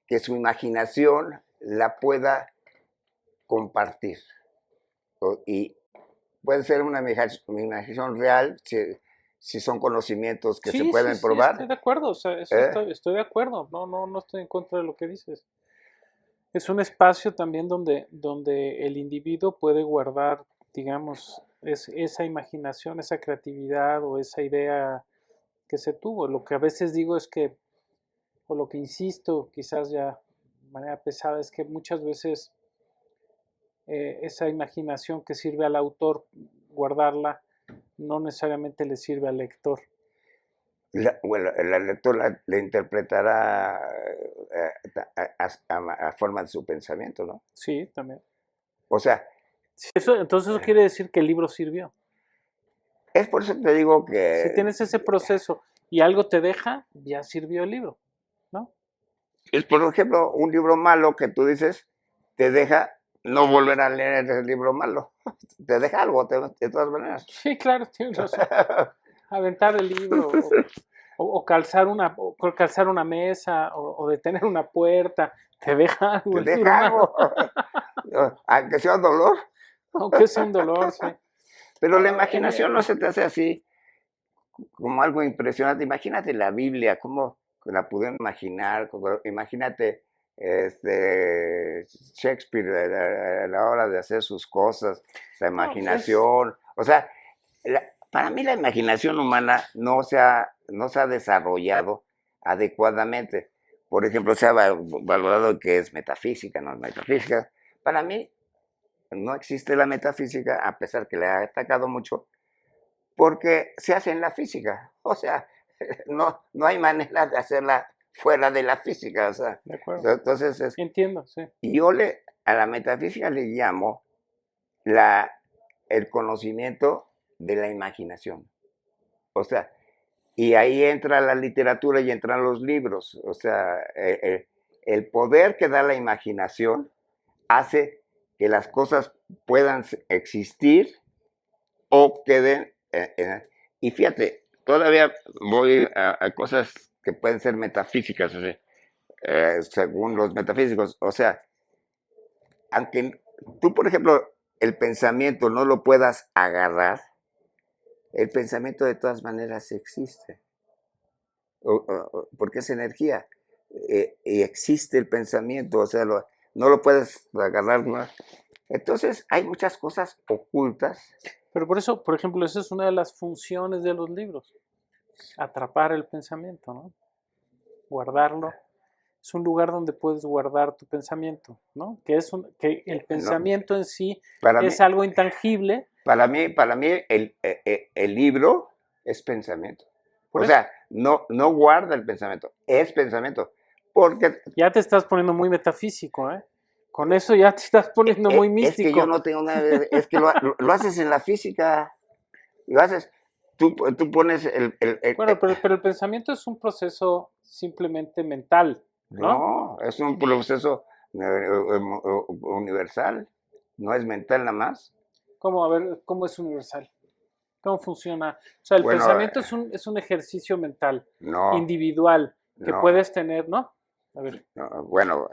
[SPEAKER 1] que su imaginación la pueda compartir. Y puede ser una imaginación real, si son conocimientos que se
[SPEAKER 2] Sí, sí,
[SPEAKER 1] pueden
[SPEAKER 2] sí, estoy
[SPEAKER 1] probar.
[SPEAKER 2] de acuerdo, o sea, eso
[SPEAKER 1] ¿Eh?
[SPEAKER 2] estoy de acuerdo, no estoy en contra de lo que dices. Es un espacio también donde el individuo puede guardar, digamos, esa imaginación, esa creatividad o esa idea que se tuvo. Lo que a veces digo es que, o lo que insisto, quizás ya de manera pesada, es que muchas veces esa imaginación que sirve al autor guardarla, no necesariamente le sirve al lector.
[SPEAKER 1] Bueno, el lector la interpretará a forma de su pensamiento, ¿no?
[SPEAKER 2] Sí, también.
[SPEAKER 1] O sea,
[SPEAKER 2] Entonces eso quiere decir que el libro sirvió.
[SPEAKER 1] es por eso que te digo
[SPEAKER 2] Si
[SPEAKER 1] que
[SPEAKER 2] tienes ese proceso y algo te deja, ya sirvió el libro, ¿no?
[SPEAKER 1] es, por ejemplo, un libro malo que tú dices, te deja no volver a leer ese libro malo. Te deja algo, de todas maneras.
[SPEAKER 2] Sí, claro, tienes razón. Aventar el libro o calzar una mesa o detener una puerta, te deja algo
[SPEAKER 1] Te
[SPEAKER 2] el libro
[SPEAKER 1] deja
[SPEAKER 2] malo,
[SPEAKER 1] algo, aunque sea un dolor.
[SPEAKER 2] aunque sea un dolor, sí.
[SPEAKER 1] Pero la
[SPEAKER 2] Ahora,
[SPEAKER 1] imaginación no se te hace así como algo impresionante. Imagínate la Biblia, cómo la pudieron imaginar. Imagínate Shakespeare a la hora de hacer sus cosas, la
[SPEAKER 2] no, es,
[SPEAKER 1] imaginación. O sea, para mí la imaginación humana no se ha desarrollado adecuadamente. Por ejemplo, se ha valorado que es metafísica, no es metafísica. Para mí no existe la metafísica, a pesar que le ha atacado mucho, porque se hace en la física. O sea, no hay manera de hacerla fuera de la física. O sea,
[SPEAKER 2] de acuerdo.
[SPEAKER 1] entonces,
[SPEAKER 2] Entiendo, sí.
[SPEAKER 1] yo a la metafísica le llamo el conocimiento de la imaginación. O sea, y ahí entra la literatura y entran los libros. O sea, el poder que da la imaginación hace que las cosas puedan existir o queden. Y fíjate, todavía voy a cosas que pueden ser metafísicas, o sea, según los metafísicos. O sea, aunque tú, por ejemplo, el pensamiento no lo puedas agarrar, el pensamiento de todas maneras existe, porque es energía, y existe el pensamiento, o sea, no lo puedes agarrar, ¿no? Entonces, hay muchas cosas ocultas.
[SPEAKER 2] Pero por eso, por ejemplo, esa es una de las funciones de los libros, atrapar el pensamiento, ¿no? Guardarlo. Es un lugar donde puedes guardar tu pensamiento, ¿no? Que el
[SPEAKER 1] No,
[SPEAKER 2] pensamiento en sí
[SPEAKER 1] para mí,
[SPEAKER 2] es algo intangible,
[SPEAKER 1] para mí el libro es pensamiento.
[SPEAKER 2] por
[SPEAKER 1] O
[SPEAKER 2] eso.
[SPEAKER 1] sea, no guarda el pensamiento, es pensamiento. Porque
[SPEAKER 2] Ya te estás poniendo muy metafísico, ¿eh? Con eso ya te estás poniendo muy
[SPEAKER 1] es que yo
[SPEAKER 2] místico.
[SPEAKER 1] no tengo nada, es que lo haces en la física, lo haces, tú pones
[SPEAKER 2] Bueno, pero el pensamiento es un proceso simplemente mental, ¿no?
[SPEAKER 1] no, es un proceso universal, no es mental nada más.
[SPEAKER 2] ¿Cómo? A ver, ¿cómo es universal? ¿Cómo funciona? O sea, el
[SPEAKER 1] Bueno,
[SPEAKER 2] pensamiento es un ejercicio mental,
[SPEAKER 1] no,
[SPEAKER 2] individual, que
[SPEAKER 1] no,
[SPEAKER 2] puedes tener, ¿no? A ver,
[SPEAKER 1] no, bueno,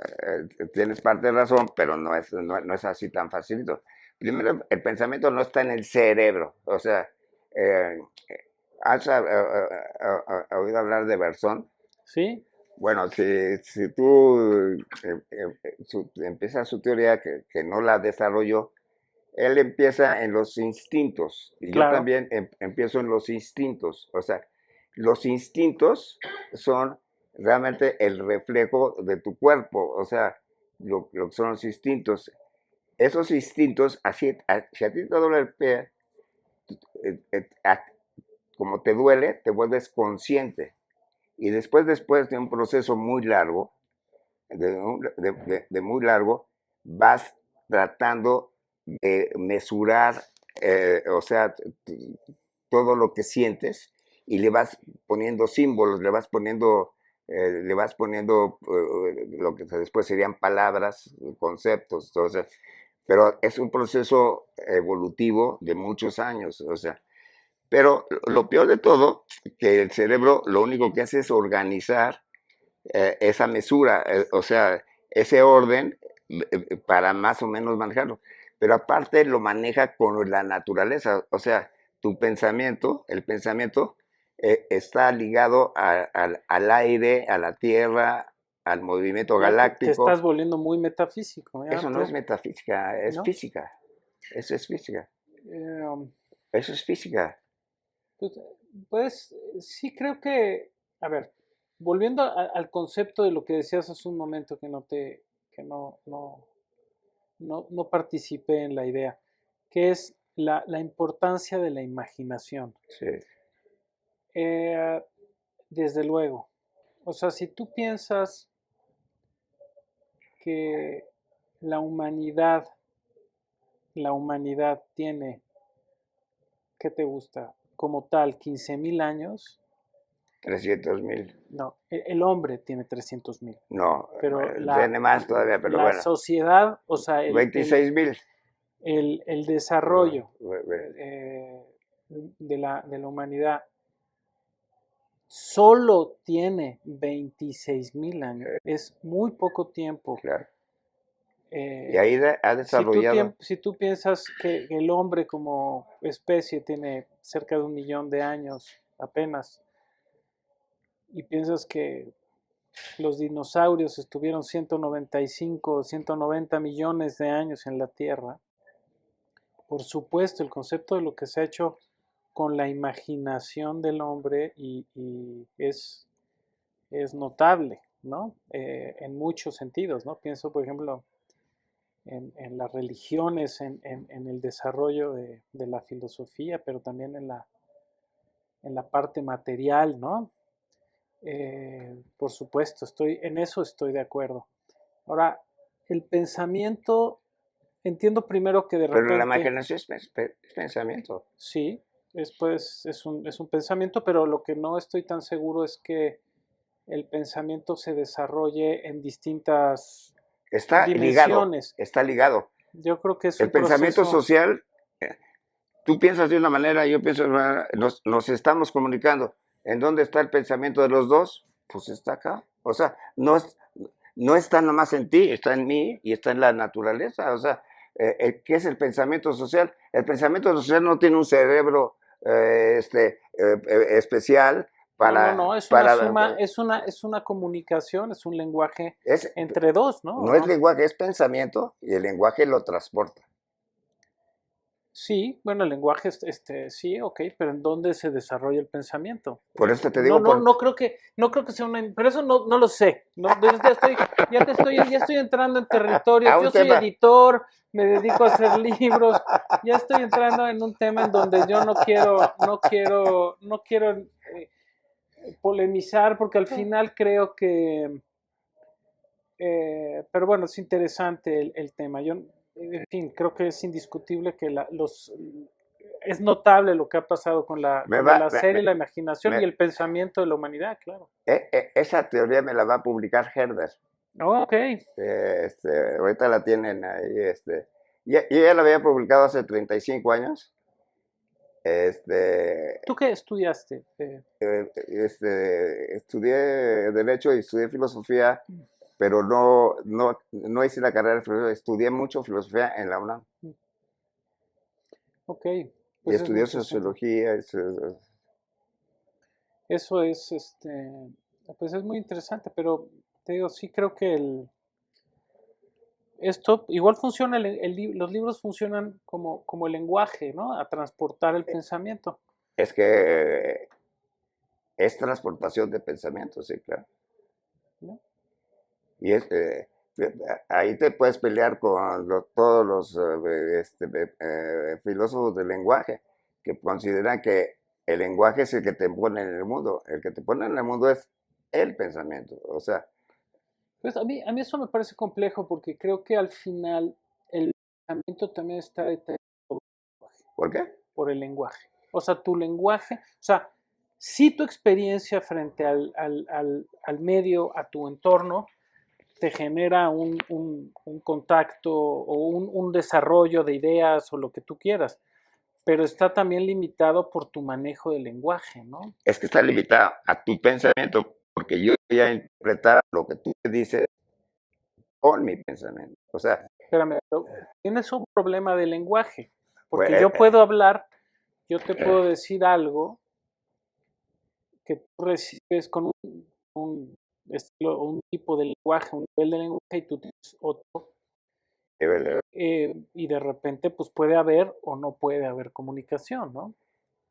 [SPEAKER 1] tienes parte de razón, pero no es así tan facilito. Primero, el pensamiento no está en el cerebro, o sea, eh, ¿has oído hablar de Bersón?
[SPEAKER 2] ¿sí?
[SPEAKER 1] Bueno, si tú empiezas su teoría que no la desarrolló, él empieza en los instintos y yo
[SPEAKER 2] Claro.
[SPEAKER 1] también empiezo en los instintos. O sea, los instintos son realmente el reflejo de tu cuerpo, o sea, lo que son los instintos. Esos instintos, si a ti te duele el pie, eh, eh, a- como te duele, te vuelves consciente. Y después de un proceso muy largo, de muy largo, vas tratando de mesurar, o sea, todo lo que sientes y le vas poniendo símbolos, le vas poniendo lo que después serían palabras, conceptos, entonces, pero es un proceso evolutivo de muchos años, o sea, pero lo peor de todo, que el cerebro lo único que hace es organizar esa mesura, o sea, ese orden para más o menos manejarlo. Pero aparte lo maneja con la naturaleza, o sea, tu pensamiento, el pensamiento está ligado al aire, a la tierra, al movimiento
[SPEAKER 2] Ya te
[SPEAKER 1] galáctico.
[SPEAKER 2] estás volviendo muy metafísico, ¿ya
[SPEAKER 1] Eso no es
[SPEAKER 2] tú?
[SPEAKER 1] metafísica, es
[SPEAKER 2] ¿No?
[SPEAKER 1] física. Eso es física.
[SPEAKER 2] Eh,
[SPEAKER 1] Eso es física.
[SPEAKER 2] pues, pues, sí creo que, a ver, volviendo al concepto de lo que decías hace un momento que no participé en la idea, que es la importancia de la imaginación.
[SPEAKER 1] Sí.
[SPEAKER 2] Eh, desde luego. O sea, si tú piensas que la humanidad, la humanidad tiene, ¿qué te gusta? Como tal, 15.000 años.
[SPEAKER 1] 300,000.
[SPEAKER 2] No, el hombre tiene 300.000.
[SPEAKER 1] No,
[SPEAKER 2] Pero
[SPEAKER 1] tiene más todavía, pero
[SPEAKER 2] la
[SPEAKER 1] bueno.
[SPEAKER 2] sociedad, o sea,
[SPEAKER 1] 26,000.
[SPEAKER 2] el desarrollo
[SPEAKER 1] Ve.
[SPEAKER 2] eh, de la humanidad solo tiene 26.000 años. Es muy poco tiempo.
[SPEAKER 1] Claro. Y
[SPEAKER 2] Eh,
[SPEAKER 1] ahí ha desarrollado.
[SPEAKER 2] si tú piensas que el hombre como especie tiene cerca de 1 millón de años apenas, y piensas que los dinosaurios estuvieron 195, 190 millones de años en la Tierra, por supuesto, el concepto de lo que se ha hecho con la imaginación del hombre y es notable, ¿no? En muchos sentidos, ¿no? Pienso, por ejemplo, en las religiones, en el desarrollo de la filosofía, pero también en la parte material, ¿no? Por supuesto, en eso estoy de acuerdo. Ahora, el pensamiento, entiendo primero que de
[SPEAKER 1] Pero la
[SPEAKER 2] repente,
[SPEAKER 1] imaginación es pensamiento.
[SPEAKER 2] sí, pues, es un pensamiento, pero lo que no estoy tan seguro es que el pensamiento se desarrolle en distintas
[SPEAKER 1] Está ligado,
[SPEAKER 2] dimensiones.
[SPEAKER 1] está ligado.
[SPEAKER 2] Yo creo que es
[SPEAKER 1] El
[SPEAKER 2] un
[SPEAKER 1] pensamiento
[SPEAKER 2] proceso,
[SPEAKER 1] social, tú piensas de una manera, yo pienso de una manera, nos estamos comunicando. ¿En dónde está el pensamiento de los dos? Pues está acá. O sea, no está nomás en ti, está en mí y está en la naturaleza. O sea, ¿qué es el pensamiento social? El pensamiento social no tiene un cerebro especial
[SPEAKER 2] no,
[SPEAKER 1] para,
[SPEAKER 2] es una
[SPEAKER 1] para
[SPEAKER 2] suma, es una comunicación, es un lenguaje
[SPEAKER 1] es,
[SPEAKER 2] entre dos, ¿no?
[SPEAKER 1] no es lenguaje, es pensamiento y el lenguaje lo transporta.
[SPEAKER 2] Sí, bueno, el lenguaje, sí, ok, pero ¿en dónde se desarrolla el pensamiento?
[SPEAKER 1] Por eso te
[SPEAKER 2] No,
[SPEAKER 1] digo,
[SPEAKER 2] no, no creo que sea pero eso no lo sé. No, ya estoy entrando en territorios.
[SPEAKER 1] a
[SPEAKER 2] Yo
[SPEAKER 1] un
[SPEAKER 2] soy
[SPEAKER 1] tema.
[SPEAKER 2] editor, me dedico a hacer libros. Ya estoy entrando en un tema en donde yo no quiero polemizar porque al final creo que, pero bueno, es interesante el tema. Yo, en fin, creo que es indiscutible que es notable lo que ha pasado
[SPEAKER 1] Me
[SPEAKER 2] con
[SPEAKER 1] va,
[SPEAKER 2] el hacer y la imaginación y
[SPEAKER 1] me-
[SPEAKER 2] el pensamiento de la humanidad, claro.
[SPEAKER 1] esa teoría me la va a publicar Herder.
[SPEAKER 2] Oh, ok.
[SPEAKER 1] Ahorita la tienen ahí. Y ella la había publicado hace 35 años. Este,
[SPEAKER 2] ¿Tú qué estudiaste?
[SPEAKER 1] Estudié Derecho y estudié Filosofía, pero no hice la carrera de filosofía. Estudié mucho filosofía en la UNAM.
[SPEAKER 2] Ok,
[SPEAKER 1] Y
[SPEAKER 2] pues es muy
[SPEAKER 1] estudié
[SPEAKER 2] interesante.
[SPEAKER 1] sociología.
[SPEAKER 2] Eso pues es muy interesante, pero te digo, sí creo que esto igual funciona, los libros funcionan como el lenguaje, ¿no? A transportar el pensamiento,
[SPEAKER 1] Es que es transportación de pensamiento, sí, claro.
[SPEAKER 2] ¿no?
[SPEAKER 1] Y ahí te puedes pelear con todos los filósofos del lenguaje, que consideran que el lenguaje es el que te pone en el mundo. El que te pone en el mundo es el pensamiento. O sea,
[SPEAKER 2] Pues a mí eso me parece complejo porque creo que al final el pensamiento también está determinado
[SPEAKER 1] ¿por qué?
[SPEAKER 2] por el lenguaje. O sea, tu lenguaje, o sea, si tu experiencia frente al medio, a tu entorno, te genera un contacto o un desarrollo de ideas o lo que tú quieras, pero está también limitado por tu manejo del lenguaje, ¿no?
[SPEAKER 1] Es que está limitado a tu pensamiento, porque yo voy a interpretar lo que tú me dices con mi pensamiento. O sea,
[SPEAKER 2] Espérame, pero tienes un problema de lenguaje,
[SPEAKER 1] pues,
[SPEAKER 2] porque yo puedo hablar, yo te puedo decir algo que tú recibes con un estilo, un tipo de lenguaje, un nivel de lenguaje, y tú tienes otro, y de repente pues puede haber o no puede haber comunicación, ¿no?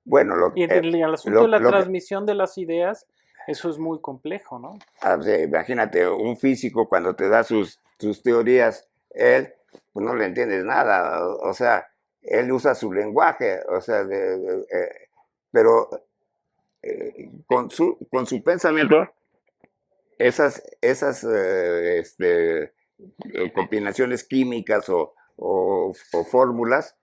[SPEAKER 1] Bueno,
[SPEAKER 2] Y el asunto de la
[SPEAKER 1] lo que,
[SPEAKER 2] transmisión de las ideas, eso es muy complejo, ¿no?
[SPEAKER 1] o sea, imagínate, un físico cuando te da sus teorías, él, pues no le entiendes nada, o sea, él usa su lenguaje, o sea, pero con su pensamiento, esas combinaciones químicas o fórmulas,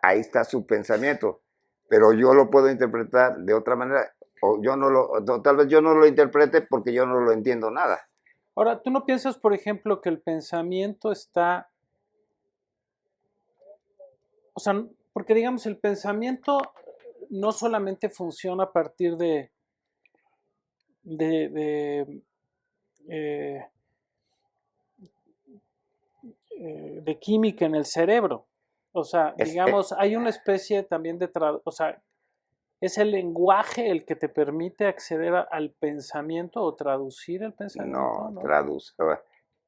[SPEAKER 1] ahí está su pensamiento, pero yo lo puedo interpretar de otra manera, o yo no lo, o tal vez yo no lo interprete porque yo no lo entiendo nada.
[SPEAKER 2] Ahora, ¿tú no piensas, por ejemplo, que el pensamiento está, o sea, porque digamos, el pensamiento no solamente funciona a partir de, de, eh, de química en el cerebro? O sea,
[SPEAKER 1] Es,
[SPEAKER 2] digamos, hay una especie también de, o sea, ¿es el lenguaje el que te permite acceder al pensamiento o traducir el pensamiento,
[SPEAKER 1] no,
[SPEAKER 2] no?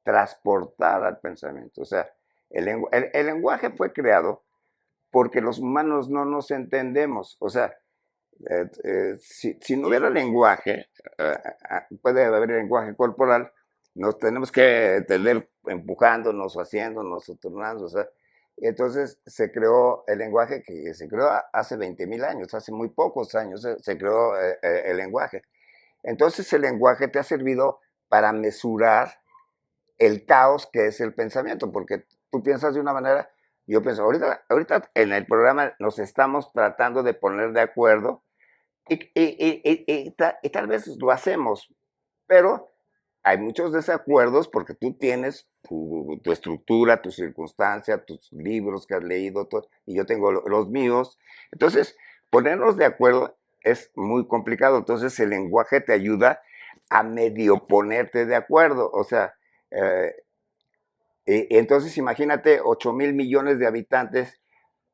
[SPEAKER 1] transportar al pensamiento. O sea, el lenguaje fue creado porque los humanos no nos entendemos. O sea, si no hubiera lenguaje, puede haber lenguaje corporal, nos tenemos que entender empujándonos o haciéndonos o turnando. O sea, entonces se creó el lenguaje que se creó hace 20.000 años, hace muy pocos años se creó el lenguaje. Entonces el lenguaje te ha servido para mesurar el caos que es el pensamiento, porque tú piensas de una manera, yo pienso, ahorita en el programa nos estamos tratando de poner de acuerdo y tal vez lo hacemos, pero hay muchos desacuerdos porque tú tienes tu estructura, tu circunstancia, tus libros que has leído, todo, y yo tengo los míos. Entonces, ponernos de acuerdo es muy complicado. Entonces, el lenguaje te ayuda a medio ponerte de acuerdo. O sea, eh, entonces imagínate 8.000 millones de habitantes,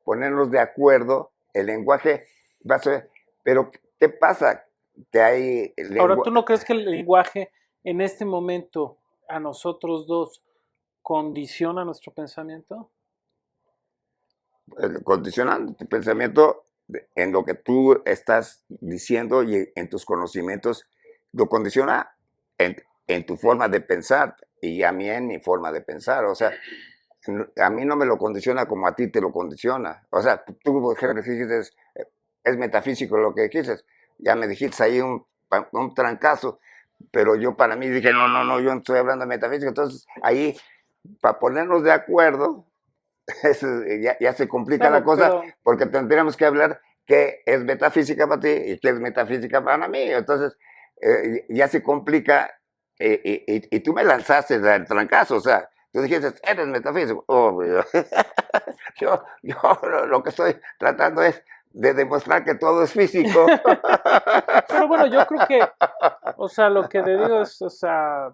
[SPEAKER 1] ponernos de acuerdo, el lenguaje va a ser, pero ¿qué pasa? Que hay
[SPEAKER 2] Ahora, ¿tú no crees que el lenguaje en este momento a nosotros dos condiciona nuestro pensamiento?
[SPEAKER 1] condicionando tu pensamiento en lo que tú estás diciendo y en tus conocimientos, lo condiciona en tu forma de pensar y a mí en mi forma de pensar. O sea, a mí no me lo condiciona como a ti te lo condiciona. O sea, tú, por ejemplo, dijiste, es metafísico lo que dices. Ya me dijiste ahí un trancazo, pero yo para mí dije, no, yo no estoy hablando de metafísica. Entonces, ahí, para ponernos de acuerdo, ya se complica la cosa, porque tendríamos que hablar qué es metafísica para ti y qué es metafísica para mí. Entonces, ya se complica y tú me lanzaste el trancazo, o sea, tú dijiste, eres metafísico. Oh, yo lo que estoy tratando es de demostrar que todo es físico.
[SPEAKER 2] Pero bueno, yo creo que, o sea, lo que te digo es, o sea,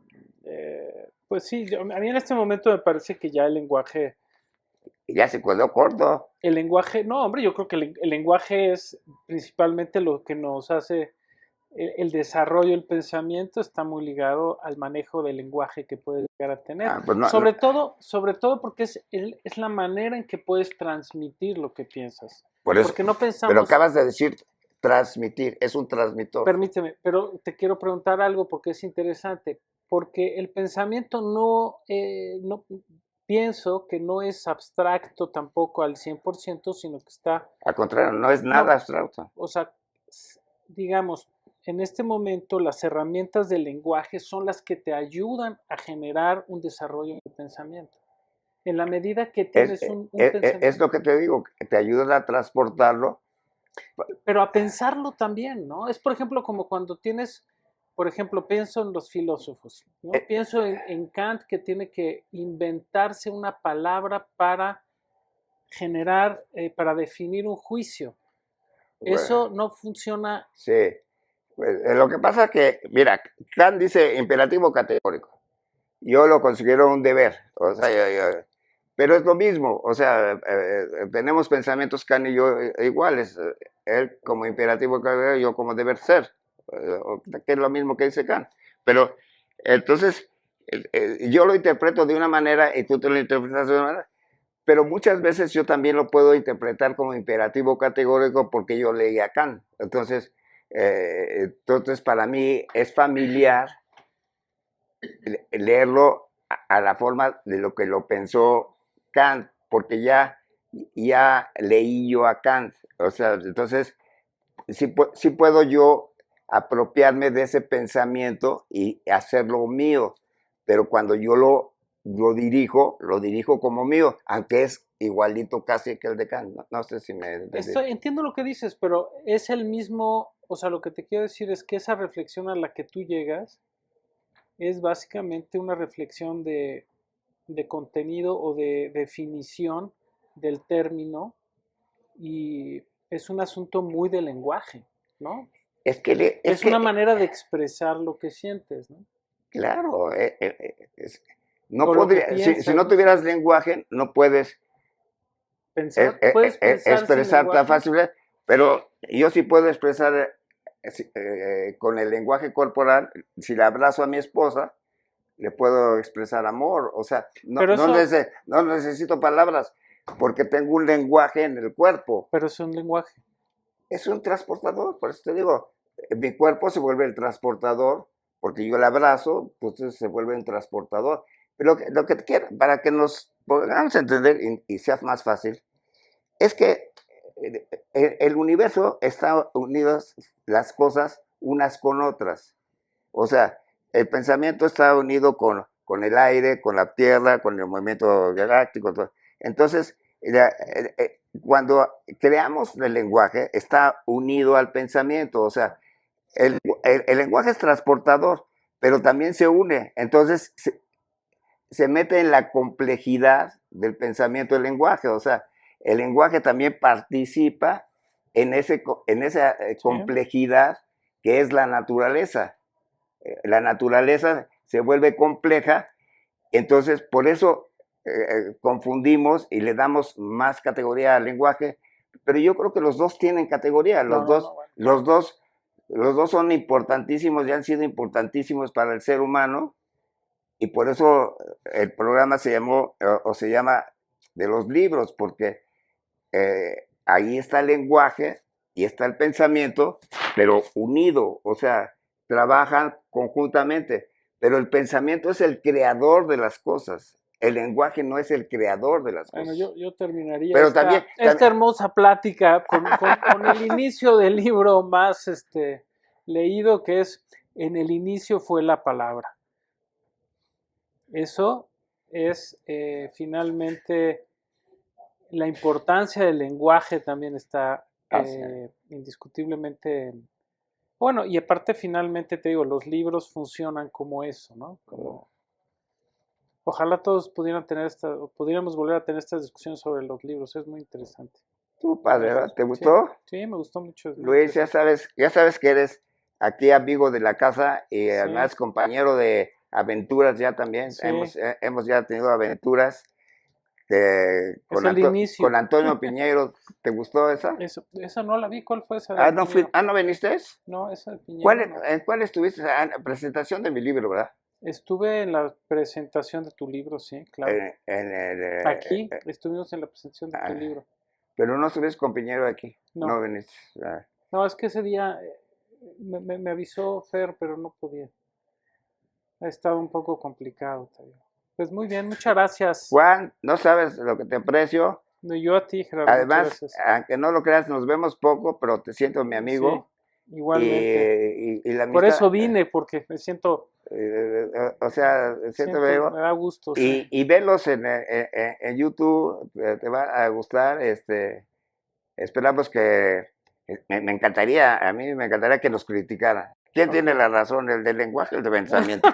[SPEAKER 2] pues sí, a mí en este momento me parece que ya el lenguaje...
[SPEAKER 1] Ya se quedó corto.
[SPEAKER 2] El lenguaje, no, hombre, yo creo que el lenguaje es principalmente lo que nos hace el desarrollo, el pensamiento está muy ligado al manejo del lenguaje que puedes llegar a tener.
[SPEAKER 1] Pues no,
[SPEAKER 2] Sobre todo porque es la manera en que puedes transmitir lo que piensas.
[SPEAKER 1] por eso,
[SPEAKER 2] Porque no
[SPEAKER 1] pero
[SPEAKER 2] pensamos,
[SPEAKER 1] acabas de decir transmitir, es un transmitor.
[SPEAKER 2] permíteme, pero te quiero preguntar algo porque es interesante. Porque el pensamiento no pienso que no es abstracto tampoco al 100%, sino que está...
[SPEAKER 1] Al contrario, no es nada
[SPEAKER 2] No,
[SPEAKER 1] abstracto.
[SPEAKER 2] o sea, digamos, en este momento las herramientas del lenguaje son las que te ayudan a generar un desarrollo de pensamiento. En la medida que tienes un pensamiento...
[SPEAKER 1] Es lo que te digo, que te ayudan a transportarlo.
[SPEAKER 2] Pero a pensarlo también, ¿no? Es, por ejemplo, como cuando tienes, por ejemplo, pienso en los filósofos, ¿no? Pienso en Kant, que tiene que inventarse una palabra para generar, para definir un juicio.
[SPEAKER 1] Bueno,
[SPEAKER 2] Eso no funciona.
[SPEAKER 1] sí. Pues, lo que pasa es que, mira, Kant dice imperativo categórico. Yo lo considero un deber. O sea, pero es lo mismo, o sea, tenemos pensamientos Kant y yo iguales, él como imperativo, yo como deber ser, que es lo mismo que dice Kant, pero entonces yo lo interpreto de una manera y tú te lo interpretas de una manera, pero muchas veces yo también lo puedo interpretar como imperativo categórico porque yo leí a Kant, entonces para mí es familiar leerlo a la forma de lo que lo pensó Kant, porque ya leí yo a Kant. O sea, entonces sí puedo yo apropiarme de ese pensamiento y hacerlo mío, pero cuando yo lo dirijo como mío, aunque es igualito casi que el de Kant. No sé si me entendí.
[SPEAKER 2] Entiendo lo que dices, pero es el mismo, o sea, lo que te quiero decir es que esa reflexión a la que tú llegas es básicamente una reflexión de contenido o de definición del término y es un asunto muy de lenguaje, ¿no?
[SPEAKER 1] Es que,
[SPEAKER 2] Es una manera de expresar lo que sientes, ¿no?
[SPEAKER 1] claro, no
[SPEAKER 2] O lo que
[SPEAKER 1] podría, si
[SPEAKER 2] piensas,
[SPEAKER 1] no
[SPEAKER 2] no sé.
[SPEAKER 1] tuvieras lenguaje, no puedes
[SPEAKER 2] Pensar, ¿puedes pensar sin
[SPEAKER 1] expresar tan
[SPEAKER 2] lenguaje?
[SPEAKER 1] fácil, pero yo sí puedo expresar con el lenguaje corporal, si le abrazo a mi esposa, le puedo expresar amor, o sea,
[SPEAKER 2] Pero eso,
[SPEAKER 1] no necesito palabras, porque tengo un lenguaje en el cuerpo,
[SPEAKER 2] pero es un lenguaje.
[SPEAKER 1] es un transportador, por eso te digo, mi cuerpo se vuelve el transportador, porque yo el abrazo, pues se vuelve un transportador. Pero lo que quiero, para que nos podamos entender y sea más fácil, es que el universo está unidas las cosas unas con otras. O sea, el pensamiento está unido con el aire, con la tierra, con el movimiento galáctico. Todo. Entonces, cuando creamos el lenguaje, está unido al pensamiento. O sea, el lenguaje es transportador, pero también se une. Entonces, se mete en la complejidad del pensamiento del lenguaje. O sea, el lenguaje también participa en esa
[SPEAKER 2] ¿Sí?
[SPEAKER 1] complejidad que es la naturaleza. La naturaleza se vuelve compleja, entonces por eso confundimos y le damos más categoría al lenguaje, pero yo creo que los dos tienen categoría,
[SPEAKER 2] No, no, no, bueno.
[SPEAKER 1] los dos son importantísimos y han sido importantísimos para el ser humano, y por eso el programa se llamó o se llama de los libros, porque ahí está el lenguaje y está el pensamiento, pero unido, o sea, trabajan conjuntamente. Pero el pensamiento es el creador de las cosas. El lenguaje no es el creador de las
[SPEAKER 2] Bueno,
[SPEAKER 1] cosas.
[SPEAKER 2] yo terminaría
[SPEAKER 1] Pero también,
[SPEAKER 2] esta hermosa plática con el inicio del libro más leído, que es En el inicio fue la palabra. Eso es finalmente la importancia del lenguaje también está indiscutiblemente. Bueno, y aparte finalmente te digo, los libros funcionan como eso, ¿no? Como, ojalá todos pudiéramos volver a tener estas discusiones sobre los libros, es muy interesante.
[SPEAKER 1] tú, padre, ¿verdad? ¿Te
[SPEAKER 2] Sí,
[SPEAKER 1] gustó?
[SPEAKER 2] sí, me gustó mucho, es muy
[SPEAKER 1] Luis,
[SPEAKER 2] interesante.
[SPEAKER 1] ya sabes que eres aquí amigo de la casa y
[SPEAKER 2] Sí,
[SPEAKER 1] además compañero de aventuras ya también.
[SPEAKER 2] sí,
[SPEAKER 1] Hemos ya tenido aventuras
[SPEAKER 2] es el inicio.
[SPEAKER 1] con Antonio Piñeiro. ¿Te gustó esa?
[SPEAKER 2] Esa no la vi, ¿cuál fue esa de Piñero?
[SPEAKER 1] ¿No viniste?
[SPEAKER 2] No, esa de Piñero no.
[SPEAKER 1] ¿En cuál estuviste? Presentación de mi libro, ¿verdad?
[SPEAKER 2] Estuve en la presentación de tu libro, sí, claro.
[SPEAKER 1] En el,
[SPEAKER 2] Aquí estuvimos en la presentación de tu libro.
[SPEAKER 1] pero no estuviste con Piñero aquí.
[SPEAKER 2] No,
[SPEAKER 1] No viniste.
[SPEAKER 2] no, es que ese día me avisó Fer, pero no podía. Ha estado un poco complicado también. Pues muy bien, muchas gracias.
[SPEAKER 1] Juan, no sabes lo que te aprecio.
[SPEAKER 2] No, yo a ti, Gerardo, muchas
[SPEAKER 1] Además,
[SPEAKER 2] gracias.
[SPEAKER 1] aunque no lo creas, nos vemos poco, pero te siento mi
[SPEAKER 2] Sí,
[SPEAKER 1] amigo.
[SPEAKER 2] igualmente.
[SPEAKER 1] Y la
[SPEAKER 2] Por
[SPEAKER 1] amistad,
[SPEAKER 2] eso vine, porque me
[SPEAKER 1] o sea, siento
[SPEAKER 2] me da gusto, sí.
[SPEAKER 1] y velos en YouTube, te va a gustar. Esperamos que, me encantaría, a mí me encantaría que nos criticara. ¿Quién tiene
[SPEAKER 2] Ok.
[SPEAKER 1] la razón, el del lenguaje o el de pensamiento?